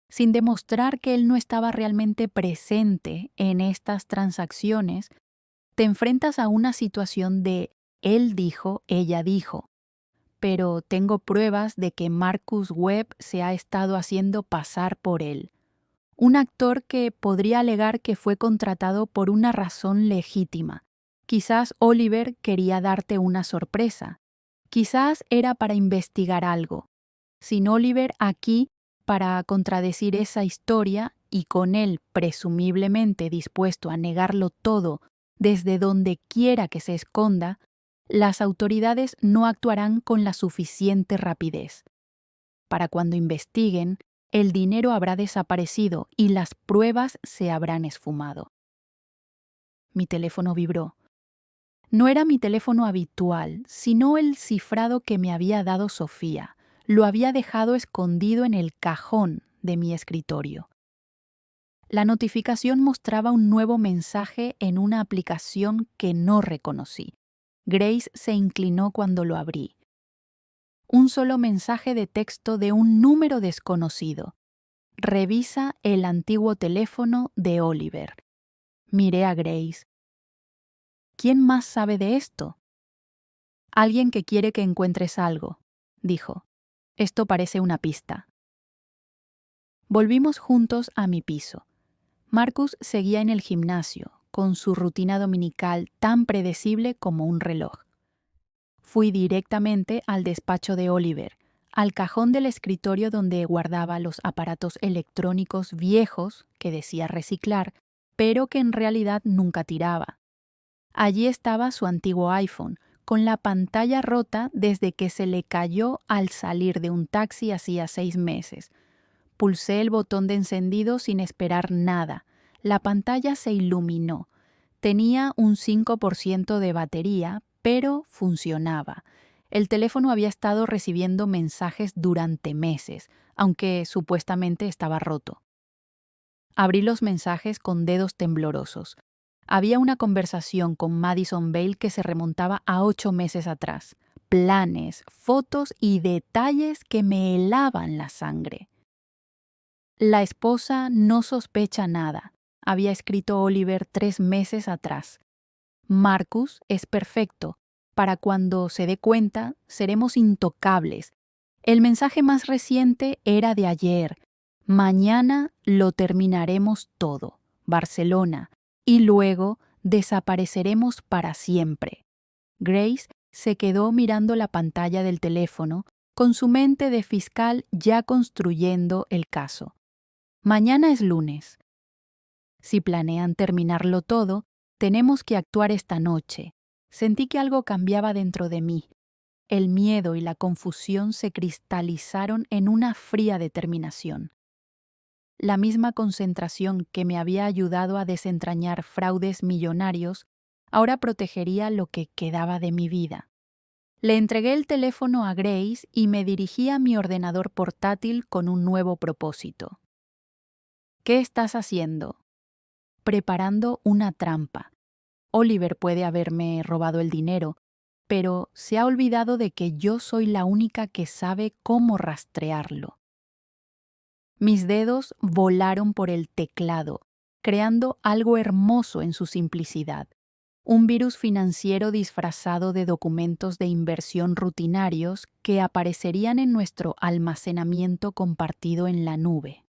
sin demostrar que él no estaba realmente presente en estas transacciones. Te enfrentas a una situación de él dijo, ella dijo. Pero tengo pruebas de que Marcus Webb se ha estado haciendo pasar por él. Un actor que podría alegar que fue contratado por una razón legítima. Quizás Oliver quería darte una sorpresa, Quizás era para investigar algo. Sin Oliver aquí para contradecir esa historia y con él presumiblemente dispuesto a negarlo todo desde donde quiera que se esconda, las autoridades no actuarán con la suficiente rapidez. Para cuando investiguen, el dinero habrá desaparecido y las pruebas se habrán esfumado. Mi teléfono vibró. No era mi teléfono habitual, sino el cifrado que me había dado Sofía. Lo había dejado escondido en el cajón de mi escritorio. La notificación mostraba un nuevo mensaje en una aplicación que no reconocí. Grace se inclinó cuando lo abrí. Un solo mensaje de texto de un número desconocido. Revisa el antiguo teléfono de Oliver. Miré a Grace. ¿Quién más sabe de esto? Alguien que quiere que encuentres algo, dijo. Esto parece una pista. Volvimos juntos a mi piso. Marcus seguía en el gimnasio, con su rutina dominical tan predecible como un reloj. Fui directamente al despacho de Oliver, al cajón del escritorio donde guardaba los aparatos electrónicos viejos que decía reciclar, pero que en realidad nunca tiraba. Allí estaba su antiguo iPhone, con la pantalla rota desde que se le cayó al salir de un taxi hacía 6 meses. Pulsé el botón de encendido sin esperar nada. La pantalla se iluminó. Tenía un 5% de batería, pero funcionaba. El teléfono había estado recibiendo mensajes durante meses, aunque supuestamente estaba roto. Abrí los mensajes con dedos temblorosos. Había una conversación con Madison Bale que se remontaba a 8 meses atrás. Planes, fotos y detalles que me helaban la sangre. La esposa no sospecha nada, había escrito Oliver 3 meses atrás. Marcus es perfecto. Para cuando se dé cuenta, seremos intocables. El mensaje más reciente era de ayer. Mañana lo terminaremos todo. Barcelona. Y luego desapareceremos para siempre. Grace se quedó mirando la pantalla del teléfono, con su mente de fiscal ya construyendo el caso. Mañana es lunes. Si planean terminarlo todo, tenemos que actuar esta noche. Sentí que algo cambiaba dentro de mí. El miedo y la confusión se cristalizaron en una fría determinación. La misma concentración que me había ayudado a desentrañar fraudes millonarios, ahora protegería lo que quedaba de mi vida. Le entregué el teléfono a Grace y me dirigí a mi ordenador portátil con un nuevo propósito. ¿Qué estás haciendo? Preparando una trampa. Oliver puede haberme robado el dinero, pero se ha olvidado de que yo soy la única que sabe cómo rastrearlo. Mis dedos volaron por el teclado, creando algo hermoso en su simplicidad. Un virus financiero disfrazado de documentos de inversión rutinarios que aparecerían en nuestro almacenamiento compartido en la nube.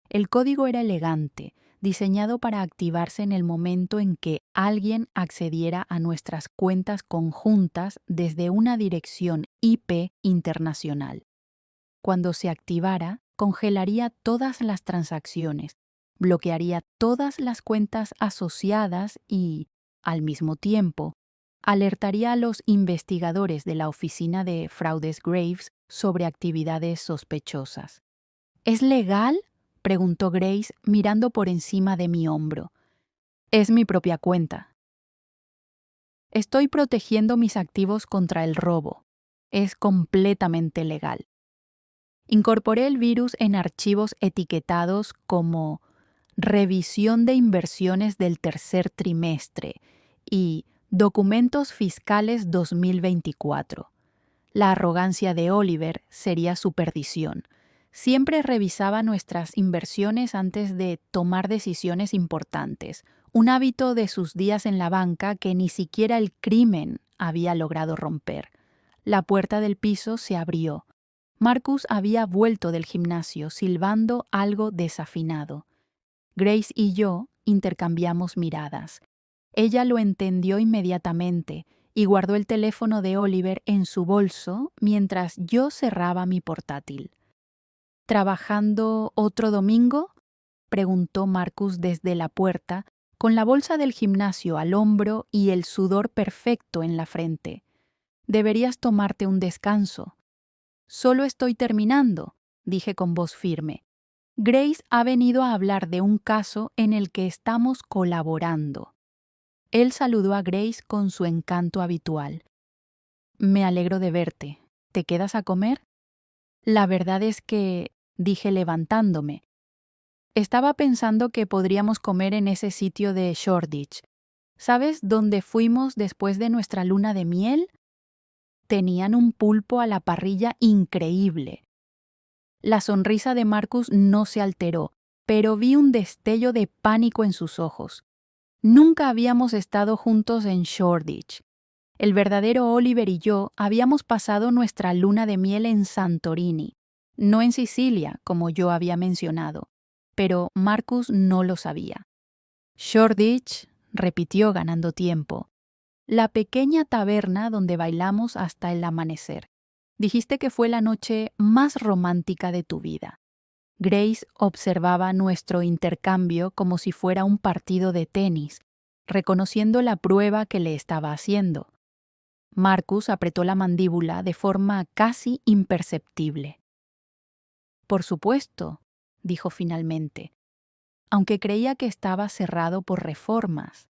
El código era elegante, diseñado para activarse en el momento en que alguien accediera a nuestras cuentas conjuntas desde una dirección IP internacional. Cuando se activara, congelaría todas las transacciones, bloquearía todas las cuentas asociadas y, al mismo tiempo, alertaría a los investigadores de la oficina de fraudes Graves sobre actividades sospechosas. ¿Es legal?, preguntó Grace mirando por encima de mi hombro. Es mi propia cuenta. Estoy protegiendo mis activos contra el robo. Es completamente legal. Incorporé el virus en archivos etiquetados como Revisión de inversiones del tercer trimestre y Documentos fiscales 2024. La arrogancia de Oliver sería su perdición. Siempre revisaba nuestras inversiones antes de tomar decisiones importantes, un hábito de sus días en la banca que ni siquiera el crimen había logrado romper. La puerta del piso se abrió. Marcus había vuelto del gimnasio silbando algo desafinado. Grace y yo intercambiamos miradas. Ella lo entendió inmediatamente y guardó el teléfono de Oliver en su bolso mientras yo cerraba mi portátil. ¿Trabajando otro domingo?, preguntó Marcus desde la puerta, con la bolsa del gimnasio al hombro y el sudor perfecto en la frente. Deberías tomarte un descanso. Solo estoy terminando, dije con voz firme. Grace ha venido a hablar de un caso en el que estamos colaborando. Él saludó a Grace con su encanto habitual. Me alegro de verte. ¿Te quedas a comer? La verdad es que, dije levantándome, estaba pensando que podríamos comer en ese sitio de Shoreditch. ¿Sabes dónde fuimos después de nuestra luna de miel? Tenían un pulpo a la parrilla increíble. La sonrisa de Marcus no se alteró, pero vi un destello de pánico en sus ojos. Nunca habíamos estado juntos en Shoreditch. El verdadero Oliver y yo habíamos pasado nuestra luna de miel en Santorini, no en Sicilia, como yo había mencionado, pero Marcus no lo sabía. Shoreditch, repitió ganando tiempo. La pequeña taberna donde bailamos hasta el amanecer. Dijiste que fue la noche más romántica de tu vida. Grace observaba nuestro intercambio como si fuera un partido de tenis, reconociendo la prueba que le estaba haciendo. Marcus apretó la mandíbula de forma casi imperceptible. Por supuesto, dijo finalmente, aunque creía que estaba cerrado por reformas.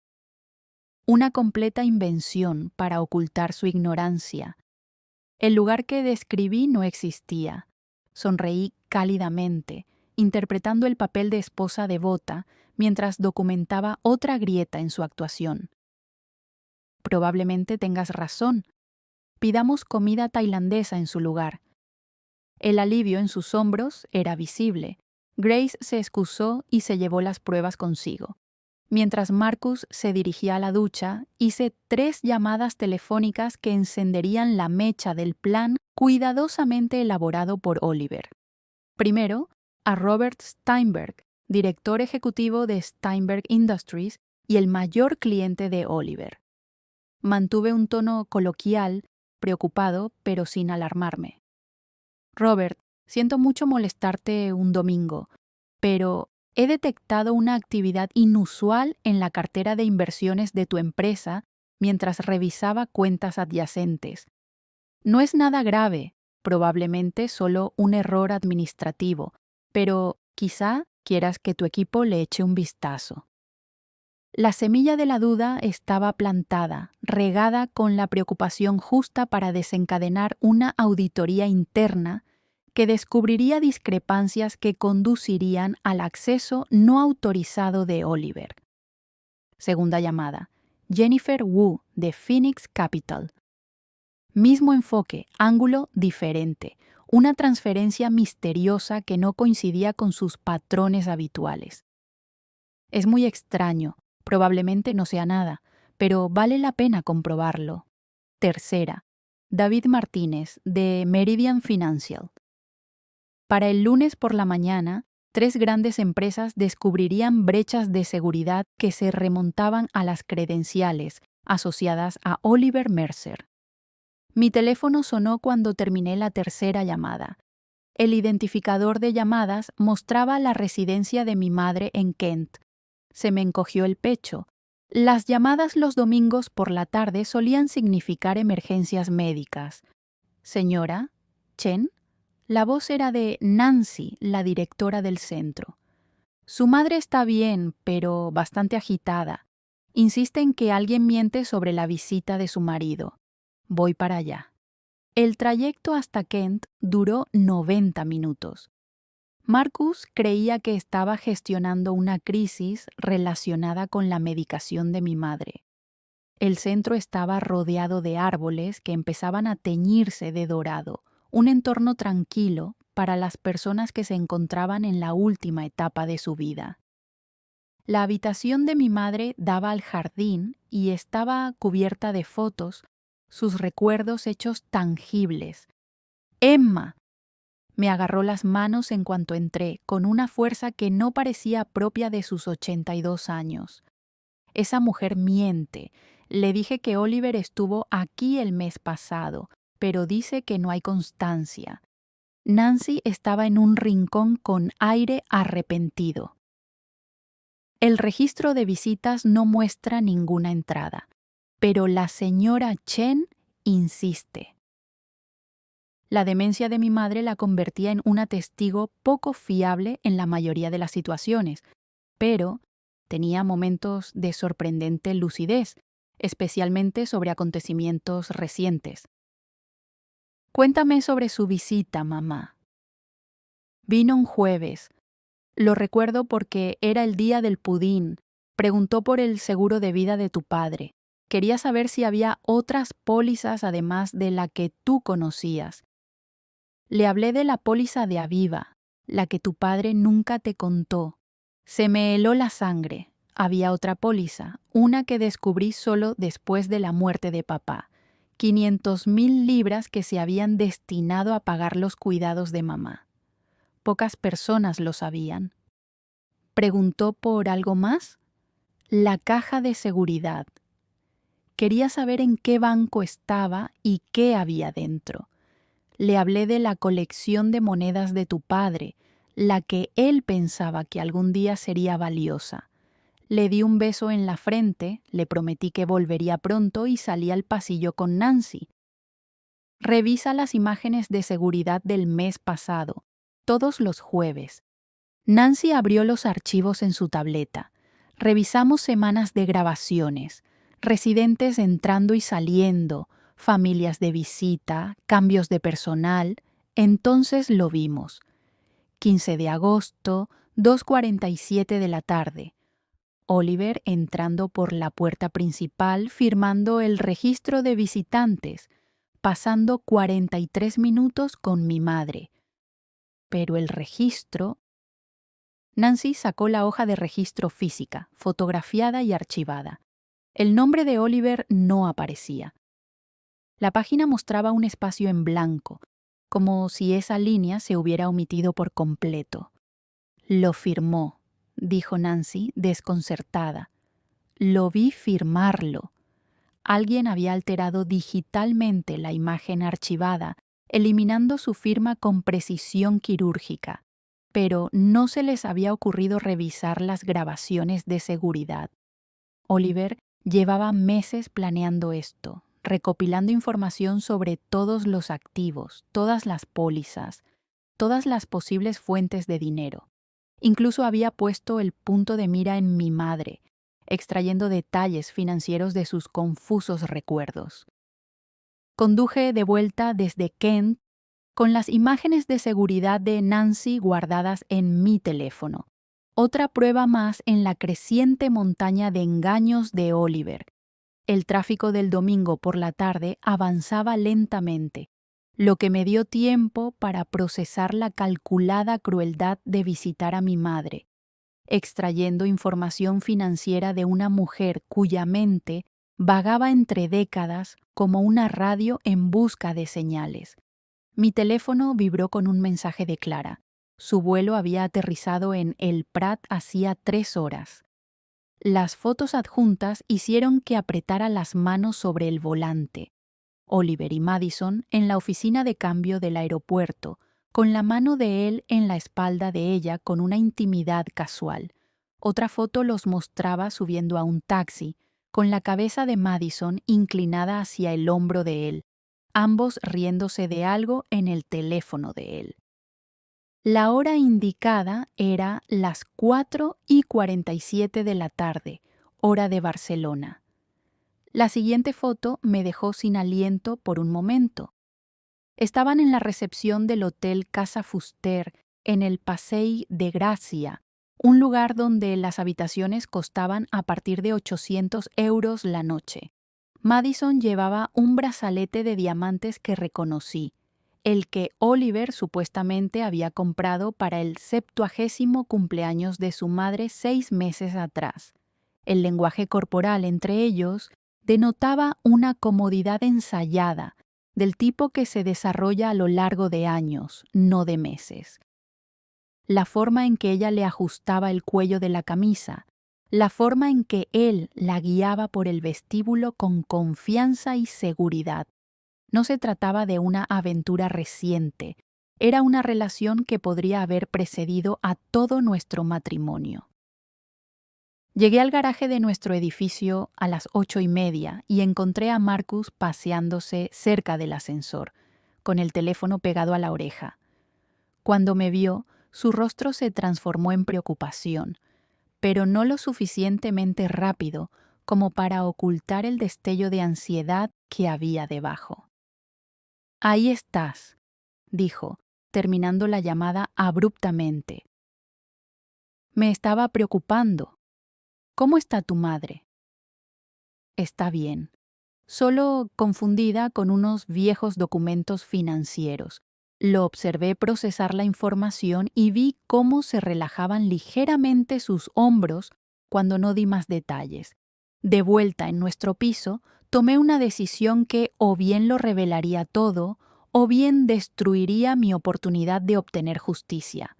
Una completa invención para ocultar su ignorancia. El lugar que describí no existía. Sonreí cálidamente, interpretando el papel de esposa devota mientras documentaba otra grieta en su actuación. Probablemente tengas razón. Pidamos comida tailandesa en su lugar. El alivio en sus hombros era visible. Grace se excusó y se llevó las pruebas consigo. Mientras Marcus se dirigía a la ducha, hice 3 llamadas telefónicas que encenderían la mecha del plan cuidadosamente elaborado por Oliver. Primero, a Robert Steinberg, director ejecutivo de Steinberg Industries y el mayor cliente de Oliver. Mantuve un tono coloquial, preocupado, pero sin alarmarme. Robert, siento mucho molestarte un domingo, pero he detectado una actividad inusual en la cartera de inversiones de tu empresa mientras revisaba cuentas adyacentes. No es nada grave, probablemente solo un error administrativo, pero quizá quieras que tu equipo le eche un vistazo. La semilla de la duda estaba plantada, regada con la preocupación justa para desencadenar una auditoría interna que descubriría discrepancias que conducirían al acceso no autorizado de Oliver. Segunda llamada. Jennifer Wu, de Phoenix Capital. Mismo enfoque, ángulo diferente. Una transferencia misteriosa que no coincidía con sus patrones habituales. Es muy extraño, probablemente no sea nada, pero vale la pena comprobarlo. Tercera. David Martínez, de Meridian Financial. Para el lunes por la mañana, 3 grandes empresas descubrirían brechas de seguridad que se remontaban a las credenciales asociadas a Oliver Mercer. Mi teléfono sonó cuando terminé la tercera llamada. El identificador de llamadas mostraba la residencia de mi madre en Kent. Se me encogió el pecho. Las llamadas los domingos por la tarde solían significar emergencias médicas. Señora, Chen. La voz era de Nancy, la directora del centro. Su madre está bien, pero bastante agitada. Insiste en que alguien miente sobre la visita de su marido. Voy para allá. El trayecto hasta Kent duró 90 minutos. Marcus creía que estaba gestionando una crisis relacionada con la medicación de mi madre. El centro estaba rodeado de árboles que empezaban a teñirse de dorado, un entorno tranquilo para las personas que se encontraban en la última etapa de su vida. La habitación de mi madre daba al jardín y estaba cubierta de fotos, sus recuerdos hechos tangibles. ¡Emma! Me agarró las manos en cuanto entré, con una fuerza que no parecía propia de sus 82 años. Esa mujer miente. Le dije que Oliver estuvo aquí el mes pasado, pero dice que no hay constancia. Nancy estaba en un rincón con aire arrepentido. El registro de visitas no muestra ninguna entrada, pero la señora Chen insiste. La demencia de mi madre la convertía en una testigo poco fiable en la mayoría de las situaciones, pero tenía momentos de sorprendente lucidez, especialmente sobre acontecimientos recientes. Cuéntame sobre su visita, mamá. Vino un jueves. Lo recuerdo porque era el día del pudín. Preguntó por el seguro de vida de tu padre. Quería saber si había otras pólizas además de la que tú conocías. Le hablé de la póliza de Aviva, la que tu padre nunca te contó. Se me heló la sangre. Había otra póliza, una que descubrí solo después de la muerte de papá. 500,000 libras que se habían destinado a pagar los cuidados de mamá. Pocas personas lo sabían. ¿Preguntó por algo más? La caja de seguridad. Quería saber en qué banco estaba y qué había dentro. Le hablé de la colección de monedas de tu padre, la que él pensaba que algún día sería valiosa. Le di un beso en la frente, le prometí que volvería pronto y salí al pasillo con Nancy. Revisa las imágenes de seguridad del mes pasado, todos los jueves. Nancy abrió los archivos en su tableta. Revisamos semanas de grabaciones, residentes entrando y saliendo, familias de visita, cambios de personal. Entonces lo vimos. 15 de agosto, 2:47 de la tarde. Oliver entrando por la puerta principal firmando el registro de visitantes, pasando 43 minutos con mi madre. Pero el registro... Nancy sacó la hoja de registro física, fotografiada y archivada. El nombre de Oliver no aparecía. La página mostraba un espacio en blanco, como si esa línea se hubiera omitido por completo. Lo firmó, dijo Nancy, desconcertada. Lo vi firmarlo. Alguien había alterado digitalmente la imagen archivada, eliminando su firma con precisión quirúrgica, pero no se les había ocurrido revisar las grabaciones de seguridad. Oliver llevaba meses planeando esto, recopilando información sobre todos los activos, todas las pólizas, todas las posibles fuentes de dinero. Incluso había puesto el punto de mira en mi madre, extrayendo detalles financieros de sus confusos recuerdos. Conduje de vuelta desde Kent con las imágenes de seguridad de Nancy guardadas en mi teléfono. Otra prueba más en la creciente montaña de engaños de Oliver. El tráfico del domingo por la tarde avanzaba lentamente, lo que me dio tiempo para procesar la calculada crueldad de visitar a mi madre, extrayendo información financiera de una mujer cuya mente vagaba entre décadas como una radio en busca de señales. Mi teléfono vibró con un mensaje de Clara. Su vuelo había aterrizado en El Prat hacía 3 horas. Las fotos adjuntas hicieron que apretara las manos sobre el volante. Oliver y Madison en la oficina de cambio del aeropuerto, con la mano de él en la espalda de ella con una intimidad casual. Otra foto los mostraba subiendo a un taxi, con la cabeza de Madison inclinada hacia el hombro de él, ambos riéndose de algo en el teléfono de él. La hora indicada era las 4:47 de la tarde, hora de Barcelona. La siguiente foto me dejó sin aliento por un momento. Estaban en la recepción del Hotel Casa Fuster, en el Passeig de Gràcia, un lugar donde las habitaciones costaban a partir de 800 euros la noche. Madison llevaba un brazalete de diamantes que reconocí, el que Oliver supuestamente había comprado para el 70º cumpleaños de su madre 6 meses atrás. El lenguaje corporal entre ellos denotaba una comodidad ensayada, del tipo que se desarrolla a lo largo de años, no de meses. La forma en que ella le ajustaba el cuello de la camisa, la forma en que él la guiaba por el vestíbulo con confianza y seguridad. No se trataba de una aventura reciente, era una relación que podría haber precedido a todo nuestro matrimonio. Llegué al garaje de nuestro edificio a las 8:30 y encontré a Marcus paseándose cerca del ascensor, con el teléfono pegado a la oreja. Cuando me vio, su rostro se transformó en preocupación, pero no lo suficientemente rápido como para ocultar el destello de ansiedad que había debajo. «Ahí estás», dijo, terminando la llamada abruptamente. «Me estaba preocupando. ¿Cómo está tu madre?» «Está bien, solo confundida con unos viejos documentos financieros». Lo observé procesar la información y vi cómo se relajaban ligeramente sus hombros cuando no di más detalles. De vuelta en nuestro piso, tomé una decisión que o bien lo revelaría todo o bien destruiría mi oportunidad de obtener justicia.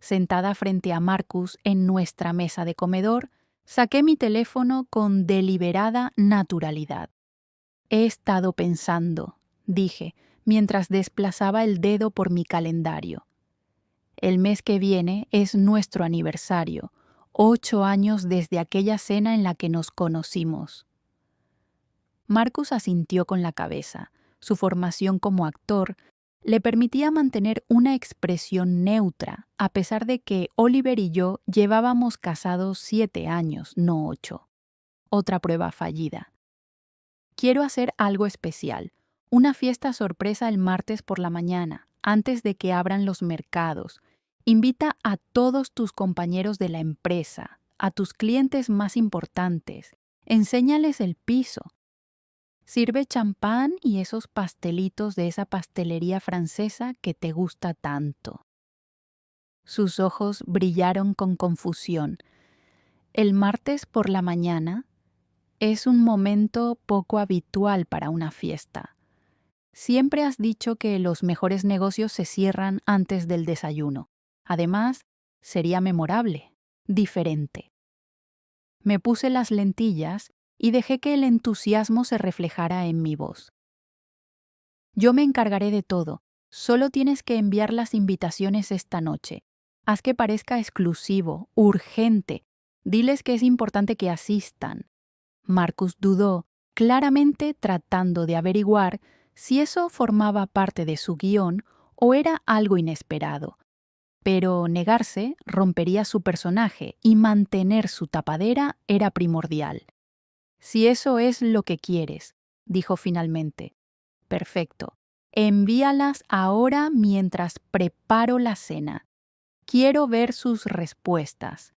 Sentada frente a Marcus en nuestra mesa de comedor, saqué mi teléfono con deliberada naturalidad. «He estado pensando», dije, mientras desplazaba el dedo por mi calendario. «El mes que viene es nuestro aniversario, 8 años desde aquella cena en la que nos conocimos». Marcus asintió con la cabeza. Su formación como actor le permitía mantener una expresión neutra, a pesar de que Oliver y yo llevábamos casados 7 años, no 8. Otra prueba fallida. «Quiero hacer algo especial. Una fiesta sorpresa el martes por la mañana, antes de que abran los mercados. Invita a todos tus compañeros de la empresa, a tus clientes más importantes. Enséñales el piso. Sirve champán y esos pastelitos de esa pastelería francesa que te gusta tanto». Sus ojos brillaron con confusión. «¿El martes por la mañana?» Es un momento poco habitual para una fiesta. Siempre has dicho que los mejores negocios se cierran antes del desayuno. Además, sería memorable, diferente. Me puse las lentillas y dejé que el entusiasmo se reflejara en mi voz. «Yo me encargaré de todo. Solo tienes que enviar las invitaciones esta noche. Haz que parezca exclusivo, urgente. Diles que es importante que asistan». Marcus dudó, claramente tratando de averiguar si eso formaba parte de su guión o era algo inesperado. Pero negarse rompería su personaje y mantener su tapadera era primordial. «Si eso es lo que quieres», dijo finalmente. «Perfecto. Envíalas ahora mientras preparo la cena. Quiero ver sus respuestas».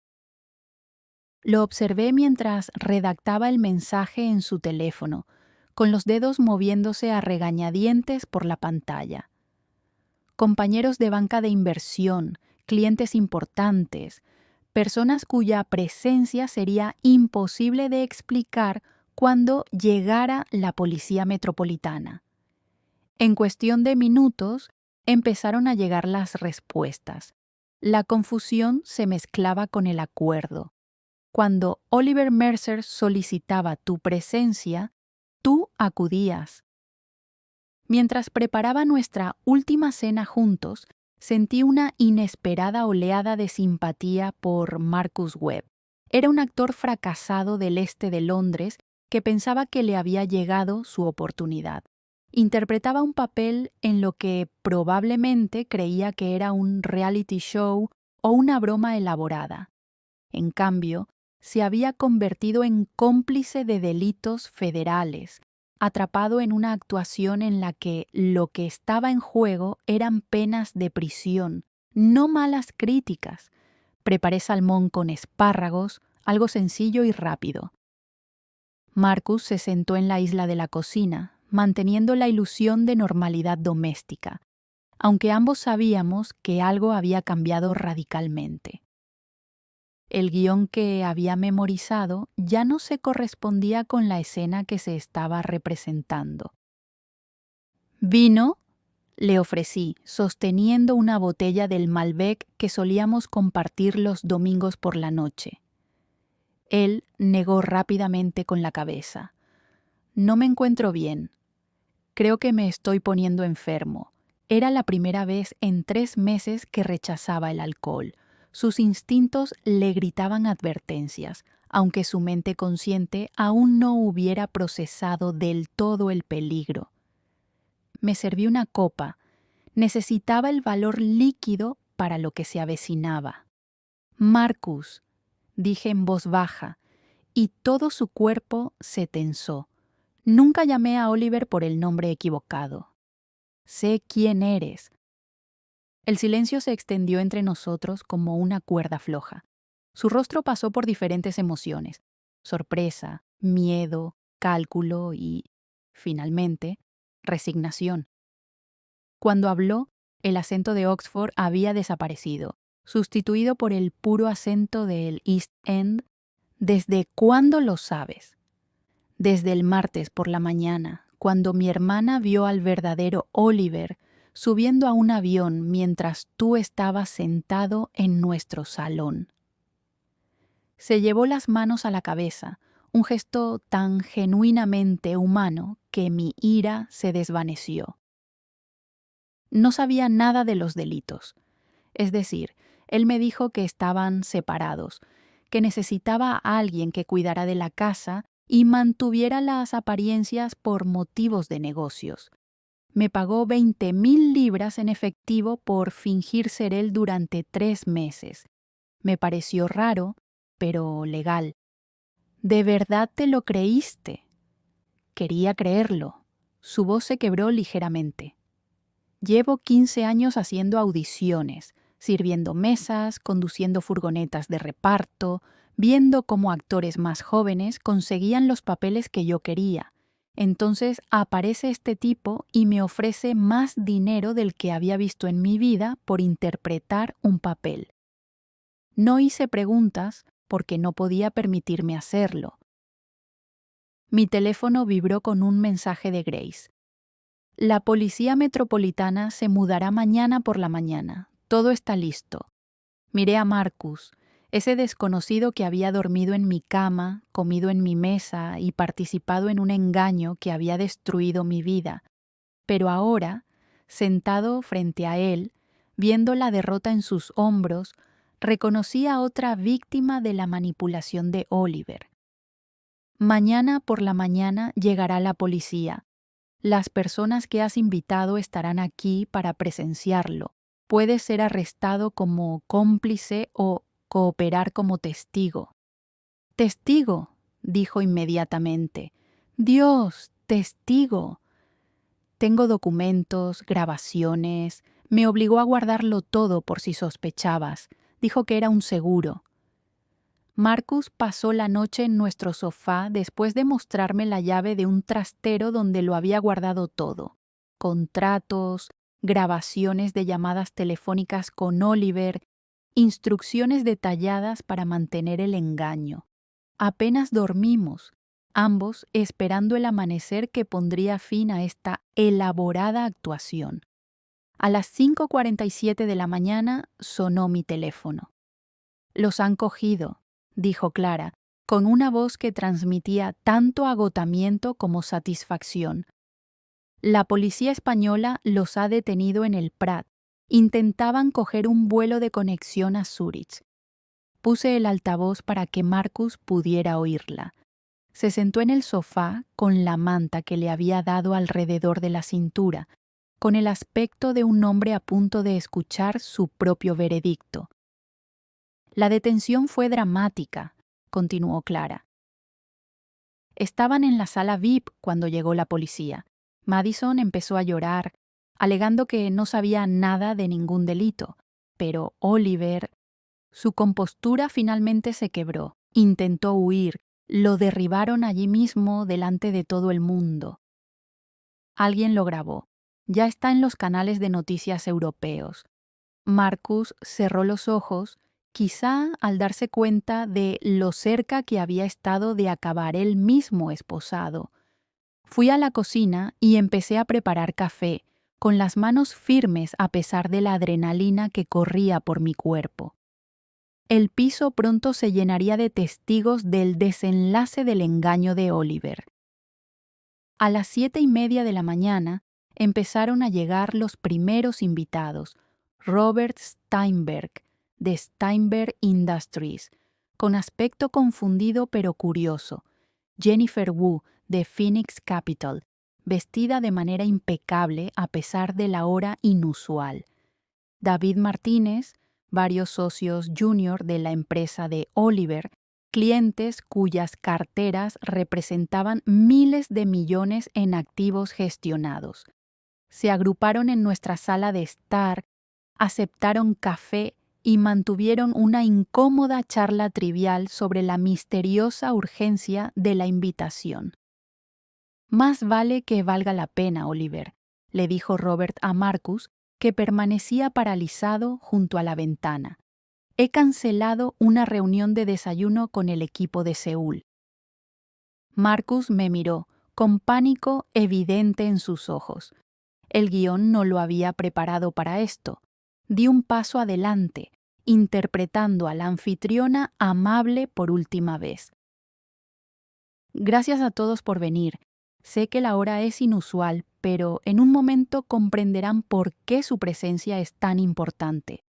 Lo observé mientras redactaba el mensaje en su teléfono, con los dedos moviéndose a regañadientes por la pantalla. Compañeros de banca de inversión, clientes importantes, personas cuya presencia sería imposible de explicar cuando llegara la policía metropolitana. En cuestión de minutos, empezaron a llegar las respuestas. La confusión se mezclaba con el acuerdo. Cuando Oliver Mercer solicitaba tu presencia, tú acudías. Mientras preparaba nuestra última cena juntos, sentí una inesperada oleada de simpatía por Marcus Webb. Era un actor fracasado del este de Londres que pensaba que le había llegado su oportunidad. Interpretaba un papel en lo que probablemente creía que era un reality show o una broma elaborada. En cambio, se había convertido en cómplice de delitos federales, atrapado en una actuación en la que lo que estaba en juego eran penas de prisión, no malas críticas. Preparé salmón con espárragos, algo sencillo y rápido. Marcus se sentó en la isla de la cocina, manteniendo la ilusión de normalidad doméstica, aunque ambos sabíamos que algo había cambiado radicalmente. El guión que había memorizado ya no se correspondía con la escena que se estaba representando. «¿Vino?», le ofrecí, sosteniendo una botella del Malbec que solíamos compartir los domingos por la noche. Él negó rápidamente con la cabeza. No me encuentro bien. Creo que me estoy poniendo enfermo. Era la primera vez en 3 meses que rechazaba el alcohol. Sus instintos le gritaban advertencias, aunque su mente consciente aún no hubiera procesado del todo el peligro. Me serví una copa. Necesitaba el valor líquido para lo que se avecinaba. Marcus, dije en voz baja, y todo su cuerpo se tensó. Nunca llamé a Oliver por el nombre equivocado. Sé quién eres. El silencio se extendió entre nosotros como una cuerda floja. Su rostro pasó por diferentes emociones: sorpresa, miedo, cálculo y, finalmente, resignación. Cuando habló, el acento de Oxford había desaparecido, sustituido por el puro acento del East End. ¿Desde cuándo lo sabes? Desde el martes por la mañana, cuando mi hermana vio al verdadero Oliver subiendo a un avión mientras tú estabas sentado en nuestro salón. Se llevó las manos a la cabeza, un gesto tan genuinamente humano que mi ira se desvaneció. No sabía nada de los delitos. Es decir, él me dijo que estaban separados, que necesitaba a alguien que cuidara de la casa y mantuviera las apariencias por motivos de negocios. Me pagó 20,000 libras en efectivo por fingir ser él durante 3 meses. Me pareció raro, pero legal. ¿De verdad te lo creíste? Quería creerlo. Su voz se quebró ligeramente. Llevo 15 años haciendo audiciones, sirviendo mesas, conduciendo furgonetas de reparto, viendo cómo actores más jóvenes conseguían los papeles que yo quería. Entonces aparece este tipo y me ofrece más dinero del que había visto en mi vida por interpretar un papel. No hice preguntas porque no podía permitirme hacerlo. Mi teléfono vibró con un mensaje de Grace. La policía metropolitana se mudará mañana por la mañana. Todo está listo. Miré a Marcus, ese desconocido que había dormido en mi cama, comido en mi mesa y participado en un engaño que había destruido mi vida. Pero ahora, sentado frente a él, viendo la derrota en sus hombros, reconocí a otra víctima de la manipulación de Oliver. Mañana por la mañana llegará la policía. Las personas que has invitado estarán aquí para presenciarlo. Puedes ser arrestado como cómplice o cooperar como testigo. «Testigo», dijo inmediatamente. «Dios, testigo». Tengo documentos, grabaciones. Me obligó a guardarlo todo por si sospechabas. Dijo que era un seguro. Marcus pasó la noche en nuestro sofá después de mostrarme la llave de un trastero donde lo había guardado todo: contratos, grabaciones de llamadas telefónicas con Oliver, instrucciones detalladas para mantener el engaño. Apenas dormimos, ambos esperando el amanecer que pondría fin a esta elaborada actuación. A las 5:47 de la mañana sonó mi teléfono. «Los han cogido», dijo Clara, con una voz que transmitía tanto agotamiento como satisfacción. «La policía española los ha detenido en el Prat. Intentaban coger un vuelo de conexión a Zúrich». Puse el altavoz para que Marcus pudiera oírla. Se sentó en el sofá con la manta que le había dado alrededor de la cintura, con el aspecto de un hombre a punto de escuchar su propio veredicto. «La detención fue dramática», continuó Clara. Estaban en la sala VIP cuando llegó la policía. Madison empezó a llorar, alegando que no sabía nada de ningún delito, pero Oliver... Su compostura finalmente se quebró. Intentó huir. Lo derribaron allí mismo delante de todo el mundo. Alguien lo grabó. Ya está en los canales de noticias europeos. Marcus cerró los ojos, quizá al darse cuenta de lo cerca que había estado de acabar él mismo esposado. Fui a la cocina y empecé a preparar café, con las manos firmes a pesar de la adrenalina que corría por mi cuerpo. El piso pronto se llenaría de testigos del desenlace del engaño de Oliver. A las 7:30 de la mañana empezaron a llegar los primeros invitados. Robert Steinberg, de Steinberg Industries, con aspecto confundido pero curioso. Jennifer Wu, de Phoenix Capital, vestida de manera impecable a pesar de la hora inusual. David Martínez, varios socios junior de la empresa de Oliver, clientes cuyas carteras representaban miles de millones en activos gestionados. Se agruparon en nuestra sala de estar, aceptaron café y mantuvieron una incómoda charla trivial sobre la misteriosa urgencia de la invitación. «Más vale que valga la pena, Oliver», le dijo Robert a Marcus, que permanecía paralizado junto a la ventana. «He cancelado una reunión de desayuno con el equipo de Seúl». Marcus me miró, con pánico evidente en sus ojos. El guión no lo había preparado para esto. Di un paso adelante, interpretando a la anfitriona amable por última vez. «Gracias a todos por venir. Sé que la hora es inusual, pero en un momento comprenderán por qué su presencia es tan importante».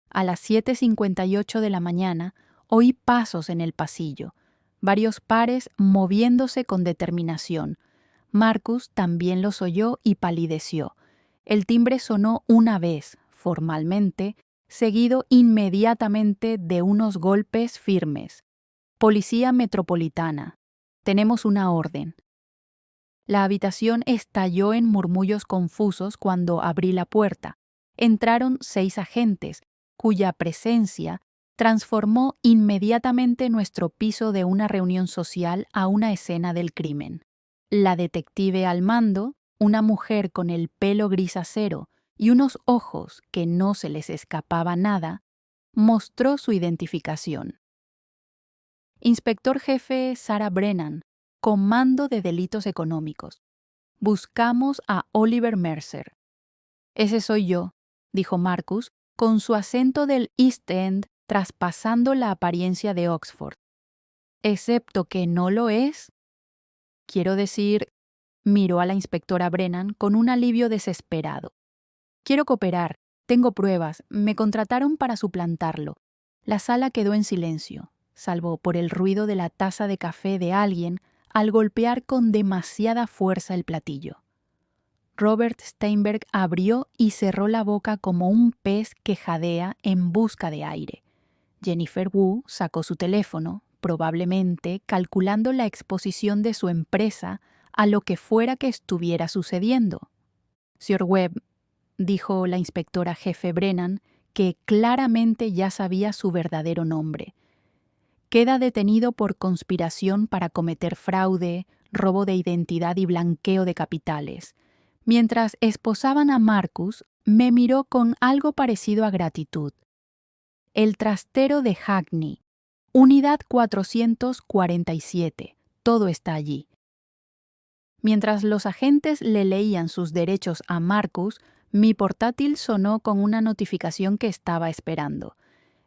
A las 7:58 de la mañana oí pasos en el pasillo, varios pares moviéndose con determinación. Marcus también los oyó y palideció. El timbre sonó una vez, formalmente, seguido inmediatamente de unos golpes firmes. «Policía Metropolitana. Tenemos una orden». La habitación estalló en murmullos confusos cuando abrí la puerta. Entraron 6 agentes, cuya presencia transformó inmediatamente nuestro piso de una reunión social a una escena del crimen. La detective al mando, una mujer con el pelo gris acero y unos ojos que no se les escapaba nada, mostró su identificación. «Inspector jefe Sarah Brennan, Comando de Delitos Económicos. Buscamos a Oliver Mercer». «Ese soy yo», dijo Marcus, con su acento del East End traspasando la apariencia de Oxford. «¿Excepto que no lo es?» «Quiero decir», miró a la inspectora Brennan con un alivio desesperado. «Quiero cooperar, tengo pruebas, me contrataron para suplantarlo». La sala quedó en silencio, salvo por el ruido de la taza de café de alguien al golpear con demasiada fuerza el platillo. Robert Steinberg abrió y cerró la boca como un pez que jadea en busca de aire. Jennifer Wu sacó su teléfono, probablemente calculando la exposición de su empresa a lo que fuera que estuviera sucediendo. «Sr. Webb», dijo la inspectora jefe Brennan, que claramente ya sabía su verdadero nombre, «queda detenido por conspiración para cometer fraude, robo de identidad y blanqueo de capitales». Mientras esposaban a Marcus, me miró con algo parecido a gratitud. «El trastero de Hackney, unidad 447, todo está allí». Mientras los agentes le leían sus derechos a Marcus, mi portátil sonó con una notificación que estaba esperando.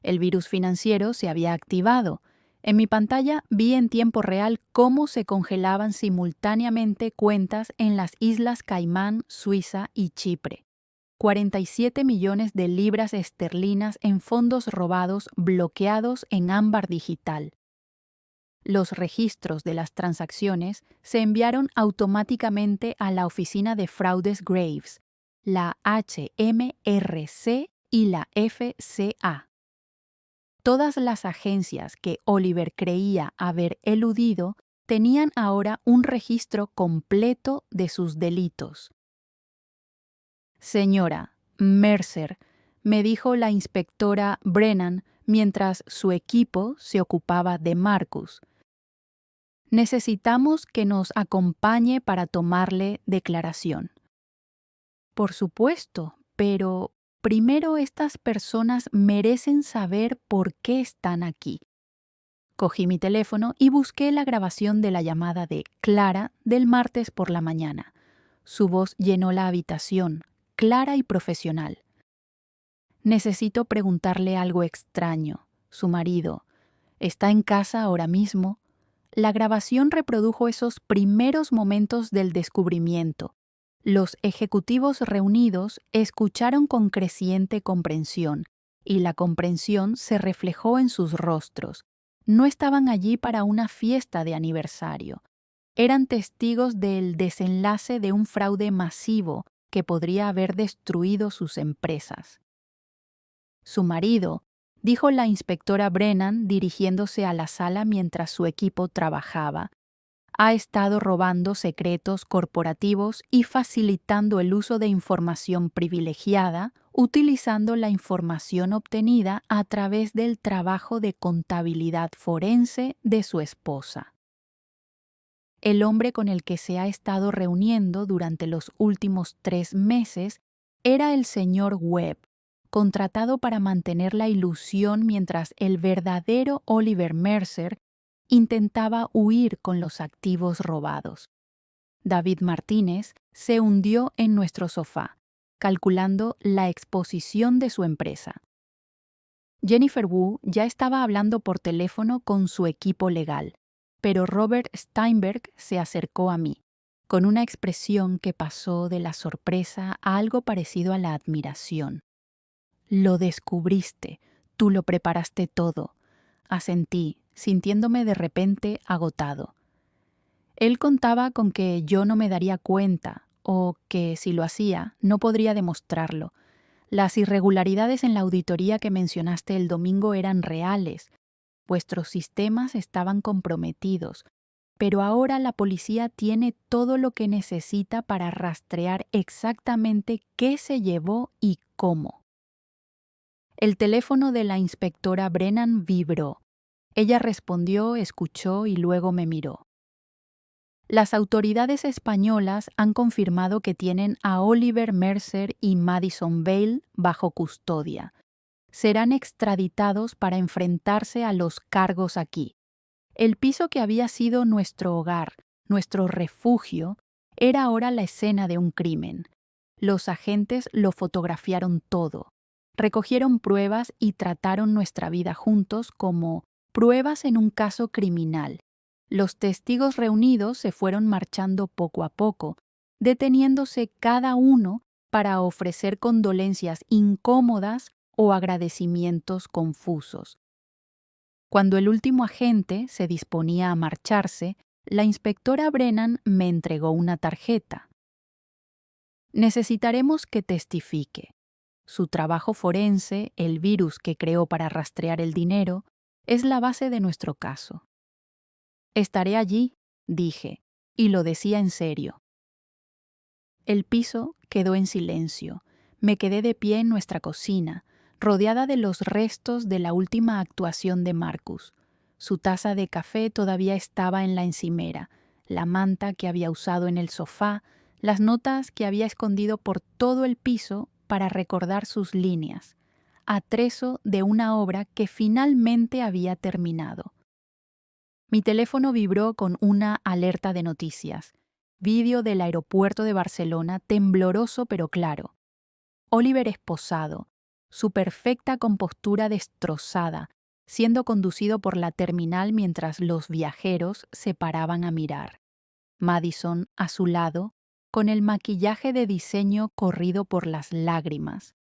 El virus financiero se había activado. En mi pantalla vi en tiempo real cómo se congelaban simultáneamente cuentas en las Islas Caimán, Suiza y Chipre. 47 millones de libras esterlinas en fondos robados bloqueados en ámbar digital. Los registros de las transacciones se enviaron automáticamente a la oficina de fraudes Graves, la HMRC y la FCA. Todas las agencias que Oliver creía haber eludido tenían ahora un registro completo de sus delitos. «Señora Mercer», me dijo la inspectora Brennan mientras su equipo se ocupaba de Marcus, «necesitamos que nos acompañe para tomarle declaración». «Por supuesto, pero primero estas personas merecen saber por qué están aquí». Cogí mi teléfono y busqué la grabación de la llamada de Clara del martes por la mañana. Su voz llenó la habitación, clara y profesional. «Necesito preguntarle algo extraño. su marido, está en casa ahora mismo. La grabación reprodujo esos primeros momentos del descubrimiento. Los ejecutivos reunidos escucharon con creciente comprensión, y la comprensión se reflejó en sus rostros. No estaban allí para una fiesta de aniversario. Eran testigos del desenlace de un fraude masivo que podría haber destruido sus empresas. Su marido, dijo la inspectora Brennan dirigiéndose a la sala mientras su equipo trabajaba, ha estado robando secretos corporativos y facilitando el uso de información privilegiada, utilizando la información obtenida a través del trabajo de contabilidad forense de su esposa. El hombre con el que se ha estado reuniendo durante los últimos 3 meses era el señor Webb, contratado para mantener la ilusión mientras el verdadero Oliver Mercer intentaba huir con los activos robados. David Martínez se hundió en nuestro sofá, calculando la exposición de su empresa. Jennifer Wu ya estaba hablando por teléfono con su equipo legal, pero Robert Steinberg se acercó a mí, con una expresión que pasó de la sorpresa a algo parecido a la admiración. Lo descubriste, tú lo preparaste todo, asentí, sintiéndome de repente agotado. Él contaba con que yo no me daría cuenta, o que si lo hacía, no podría demostrarlo. Las irregularidades en la auditoría que mencionaste el domingo eran reales. Vuestros sistemas estaban comprometidos, pero ahora la policía tiene todo lo que necesita para rastrear exactamente qué se llevó y cómo. El teléfono de la inspectora Brennan vibró. Ella respondió, escuchó y luego me miró. Las autoridades españolas han confirmado que tienen a Oliver Mercer y Madison Vale bajo custodia. Serán extraditados para enfrentarse a los cargos aquí. El piso que había sido nuestro hogar, nuestro refugio, era ahora la escena de un crimen. Los agentes lo fotografiaron todo. Recogieron pruebas y trataron nuestra vida juntos como pruebas en un caso criminal. Los testigos reunidos se fueron marchando poco a poco, deteniéndose cada uno para ofrecer condolencias incómodas o agradecimientos confusos. Cuando el último agente se disponía a marcharse, la inspectora Brennan me entregó una tarjeta. Necesitaremos que testifique. Su trabajo forense, el virus que creó para rastrear el dinero, es la base de nuestro caso. Estaré allí, dije, y lo decía en serio. El piso quedó en silencio. Me quedé de pie en nuestra cocina, rodeada de los restos de la última actuación de Marcus. Su taza de café todavía estaba en la encimera, la manta que había usado en el sofá, las notas que había escondido por todo el piso para recordar sus líneas, atrezo de una obra que finalmente había terminado. Mi teléfono vibró con una alerta de noticias. Vídeo del aeropuerto de Barcelona, tembloroso pero claro. Oliver esposado, su perfecta compostura destrozada, siendo conducido por la terminal mientras los viajeros se paraban a mirar. Madison, a su lado, con el maquillaje de diseño corrido por las lágrimas.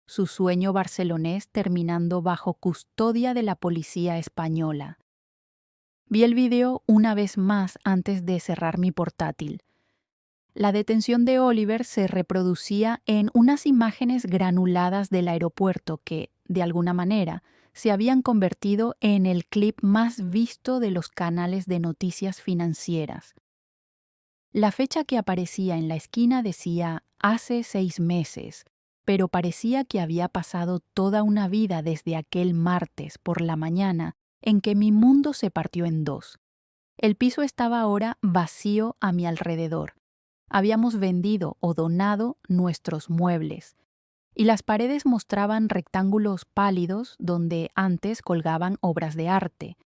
Su sueño barcelonés terminando bajo custodia de la policía española. Vi el video una vez más antes de cerrar mi portátil. La detención de Oliver se reproducía en unas imágenes granuladas del aeropuerto que, de alguna manera, se habían convertido en el clip más visto de los canales de noticias financieras. La fecha que aparecía en la esquina decía hace 6 meses, pero parecía que había pasado toda una vida desde aquel martes por la mañana en que mi mundo se partió en dos. El piso estaba ahora vacío a mi alrededor. Habíamos vendido o donado nuestros muebles, y las paredes mostraban rectángulos pálidos donde antes colgaban obras de arte.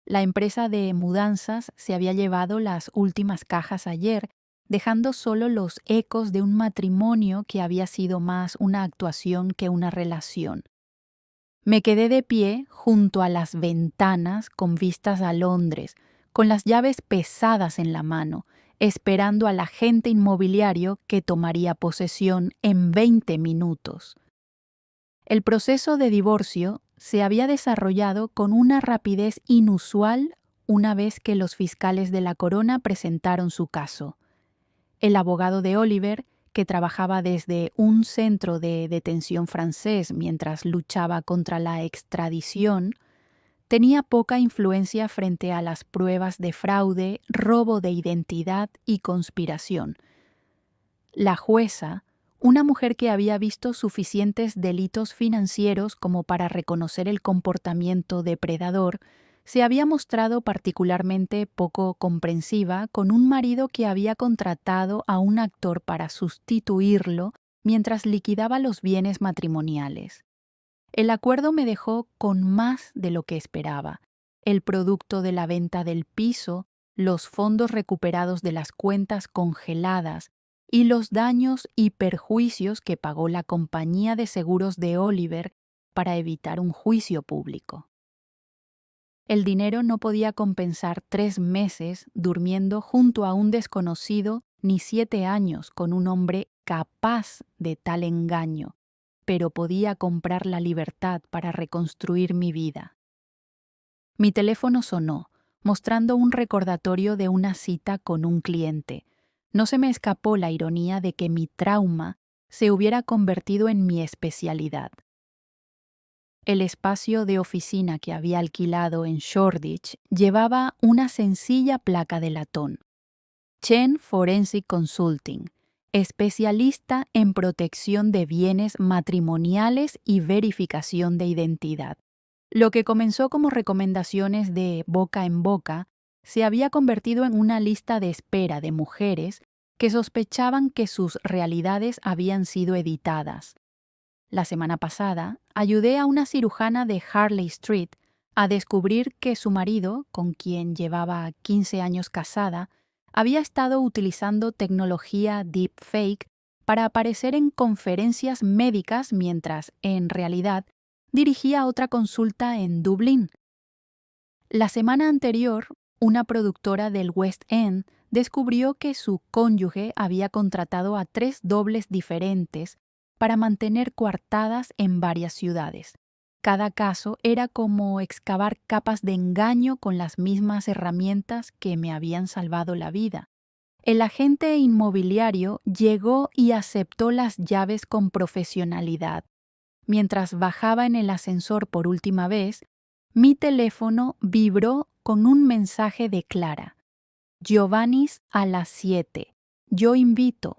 La empresa de mudanzas se había llevado las últimas cajas ayer, dejando solo los ecos de un matrimonio que había sido más una actuación que una relación. Me quedé de pie junto a las ventanas con vistas a Londres, con las llaves pesadas en la mano, esperando al agente inmobiliario que tomaría posesión en 20 minutos. El proceso de divorcio se había desarrollado con una rapidez inusual una vez que los fiscales de la corona presentaron su caso. El abogado de Oliver, que trabajaba desde un centro de detención francés mientras luchaba contra la extradición, tenía poca influencia frente a las pruebas de fraude, robo de identidad y conspiración. La jueza, una mujer que había visto suficientes delitos financieros como para reconocer el comportamiento depredador, se había mostrado particularmente poco comprensiva con un marido que había contratado a un actor para sustituirlo mientras liquidaba los bienes matrimoniales. El acuerdo me dejó con más de lo que esperaba: el producto de la venta del piso, los fondos recuperados de las cuentas congeladas y los daños y perjuicios que pagó la compañía de seguros de Oliver para evitar un juicio público. El dinero no podía compensar 3 meses durmiendo junto a un desconocido ni 7 años con un hombre capaz de tal engaño, pero podía comprar la libertad para reconstruir mi vida. Mi teléfono sonó, mostrando un recordatorio de una cita con un cliente. No se me escapó la ironía de que mi trauma se hubiera convertido en mi especialidad. El espacio de oficina que había alquilado en Shoreditch llevaba una sencilla placa de latón: Chen Forensic Consulting, especialista en protección de bienes matrimoniales y verificación de identidad. Lo que comenzó como recomendaciones de boca en boca se había convertido en una lista de espera de mujeres que sospechaban que sus realidades habían sido editadas. La semana pasada, ayudé a una cirujana de Harley Street a descubrir que su marido, con quien llevaba 15 años casada, había estado utilizando tecnología deepfake para aparecer en conferencias médicas mientras, en realidad, dirigía otra consulta en Dublín. La semana anterior, una productora del West End descubrió que su cónyuge había contratado a 3 dobles diferentes para mantener coartadas en varias ciudades. Cada caso era como excavar capas de engaño con las mismas herramientas que me habían salvado la vida. El agente inmobiliario llegó y aceptó las llaves con profesionalidad. Mientras bajaba en el ascensor por última vez, mi teléfono vibró con un mensaje de Clara: Giovanni's a las 7. Yo invito.